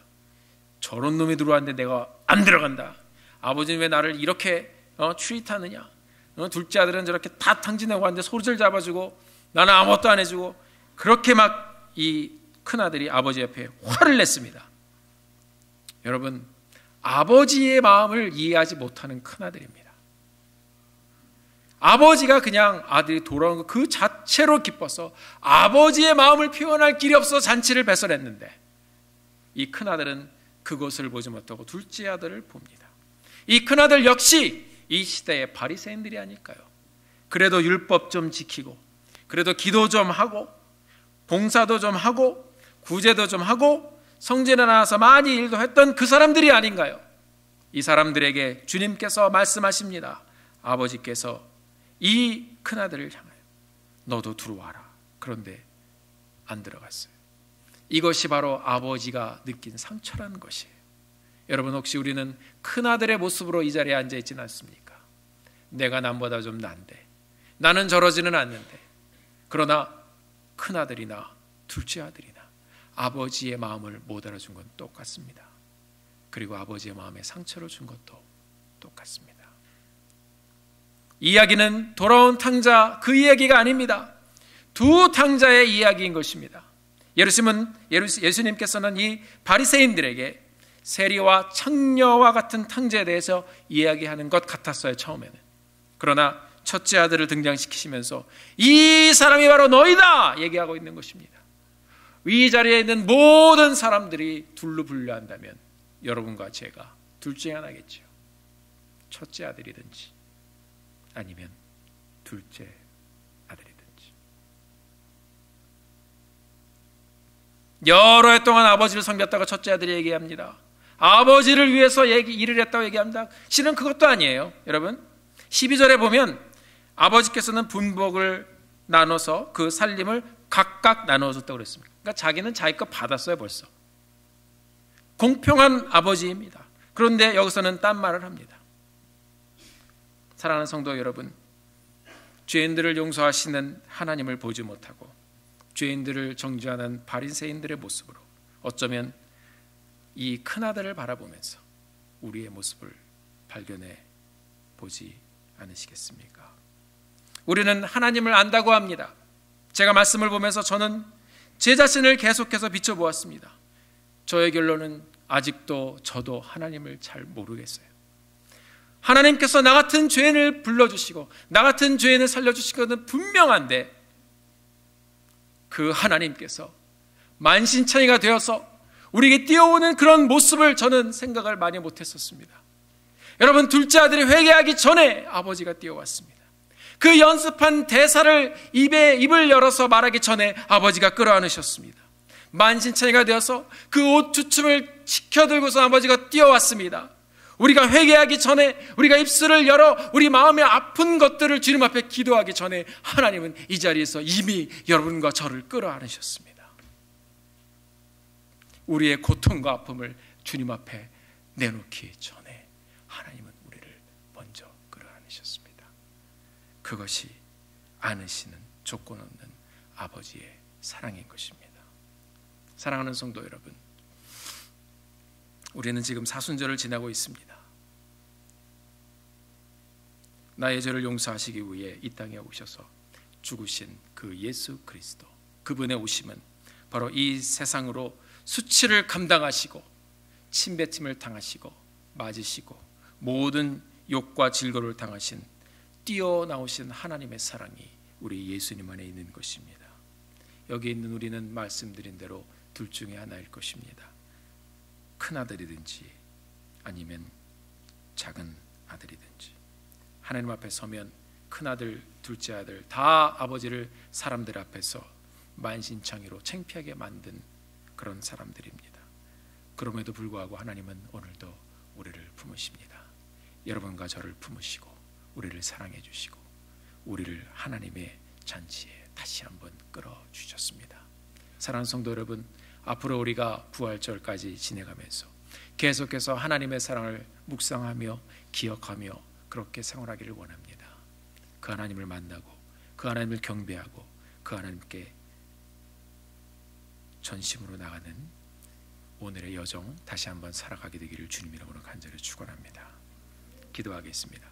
저런 놈이 들어왔는데 내가 안 들어간다. 아버지는 왜 나를 이렇게 트리트하느냐. 둘째 아들은 저렇게 다 탕진하고 왔는데 소리를 잡아주고 나는 아무것도 안 해주고, 그렇게 막 이 큰아들이 아버지 옆에 화를 냈습니다. 여러분, 아버지의 마음을 이해하지 못하는 큰아들입니다. 아버지가 그냥 아들이 돌아온 것 그 자체로 기뻐서 아버지의 마음을 표현할 길이 없어서 잔치를 배설했는데 이 큰아들은 그것을 보지 못하고 둘째 아들을 봅니다. 이 큰아들 역시 이 시대의 바리새인들이 아닐까요? 그래도 율법 좀 지키고, 그래도 기도 좀 하고, 봉사도 좀 하고, 구제도 좀 하고, 성전에 나와서 많이 일도 했던 그 사람들이 아닌가요? 이 사람들에게 주님께서 말씀하십니다. 아버지께서 이 큰아들을 향하여 너도 들어와라. 그런데 안 들어갔어요. 이것이 바로 아버지가 느낀 상처라는 것이에요. 여러분, 혹시 우리는 큰아들의 모습으로 이 자리에 앉아있지는 않습니까? 내가 남보다 좀 난데, 나는 저러지는 않는데, 그러나 큰아들이나 둘째 아들이나 아버지의 마음을 못 알아준 건 똑같습니다. 그리고 아버지의 마음에 상처를 준 것도 똑같습니다. 이야기는 돌아온 탕자 그 이야기가 아닙니다. 두 탕자의 이야기인 것입니다. 예수님께서는 이 바리새인들에게 세리와 창녀와 같은 탕자에 대해서 이야기하는 것 같았어요, 처음에는. 그러나 첫째 아들을 등장시키시면서 이 사람이 바로 너희다 얘기하고 있는 것입니다. 이 자리에 있는 모든 사람들이 둘로 분류한다면 여러분과 제가 둘 중에 하나겠죠. 첫째 아들이든지 아니면 둘째 아들이든지. 여러 해 동안 아버지를 섬겼다가 첫째 아들이 얘기합니다. 아버지를 위해서 일을 했다고 얘기합니다. 실은 그것도 아니에요. 여러분, 12절에 보면 아버지께서는 분복을 나눠서 그 살림을 각각 나눠줬다고 그랬습니다. 그러니까 자기는 자기 것 받았어요, 벌써. 공평한 아버지입니다. 그런데 여기서는 딴 말을 합니다. 사랑하는 성도 여러분, 죄인들을 용서하시는 하나님을 보지 못하고 죄인들을 정죄하는 바리새인들의 모습으로 어쩌면 이 큰아들을 바라보면서 우리의 모습을 발견해 보지 않으시겠습니까? 우리는 하나님을 안다고 합니다. 제가 말씀을 보면서 저는 제 자신을 계속해서 비춰보았습니다. 저의 결론은 아직도 저도 하나님을 잘 모르겠어요. 하나님께서 나 같은 죄인을 불러주시고 나 같은 죄인을 살려주신 것은 분명한데, 그 하나님께서 만신창이가 되어서 우리에게 뛰어오는 그런 모습을 저는 생각을 많이 못했었습니다. 여러분, 둘째 아들이 회개하기 전에 아버지가 뛰어왔습니다. 그 연습한 대사를 입을 열어서 말하기 전에 아버지가 끌어안으셨습니다. 만신창이가 되어서 그 옷 주춤을 지켜들고서 아버지가 뛰어왔습니다. 우리가 회개하기 전에, 우리가 입술을 열어 우리 마음의 아픈 것들을 주님 앞에 기도하기 전에 하나님은 이 자리에서 이미 여러분과 저를 끌어안으셨습니다. 우리의 고통과 아픔을 주님 앞에 내놓기 전에 하나님은 우리를 먼저 끌어안으셨습니다. 그것이 안으시는 조건 없는 아버지의 사랑인 것입니다. 사랑하는 성도 여러분, 우리는 지금 사순절을 지나고 있습니다. 나의 죄를 용서하시기 위해 이 땅에 오셔서 죽으신 그 예수 그리스도, 그분의 오심은 바로 이 세상으로 수치를 감당하시고 침뱉음을 당하시고 맞으시고 모든 욕과 질거를 당하신 뛰어나오신 하나님의 사랑이 우리 예수님 안에 있는 것입니다. 여기 있는 우리는 말씀드린 대로 둘 중에 하나일 것입니다. 큰 아들이든지 아니면 작은 아들이든지. 하나님 앞에 서면 큰 아들, 둘째 아들 다 아버지를 사람들 앞에서 만신창이로 창피하게 만든 그런 사람들입니다. 그럼에도 불구하고 하나님은 오늘도 우리를 품으십니다. 여러분과 저를 품으시고 우리를 사랑해 주시고 우리를 하나님의 잔치에 다시 한번 끌어주셨습니다. 사랑하는 성도 여러분, 앞으로 우리가 부활절까지 지내가면서 계속해서 하나님의 사랑을 묵상하며 기억하며 그렇게 생활하기를 원합니다. 그 하나님을 만나고 그 하나님을 경배하고 그 하나님께 전심으로 나가는 오늘의 여정 다시 한번 살아가게 되기를 주님이라고 간절히 축원합니다. 기도하겠습니다.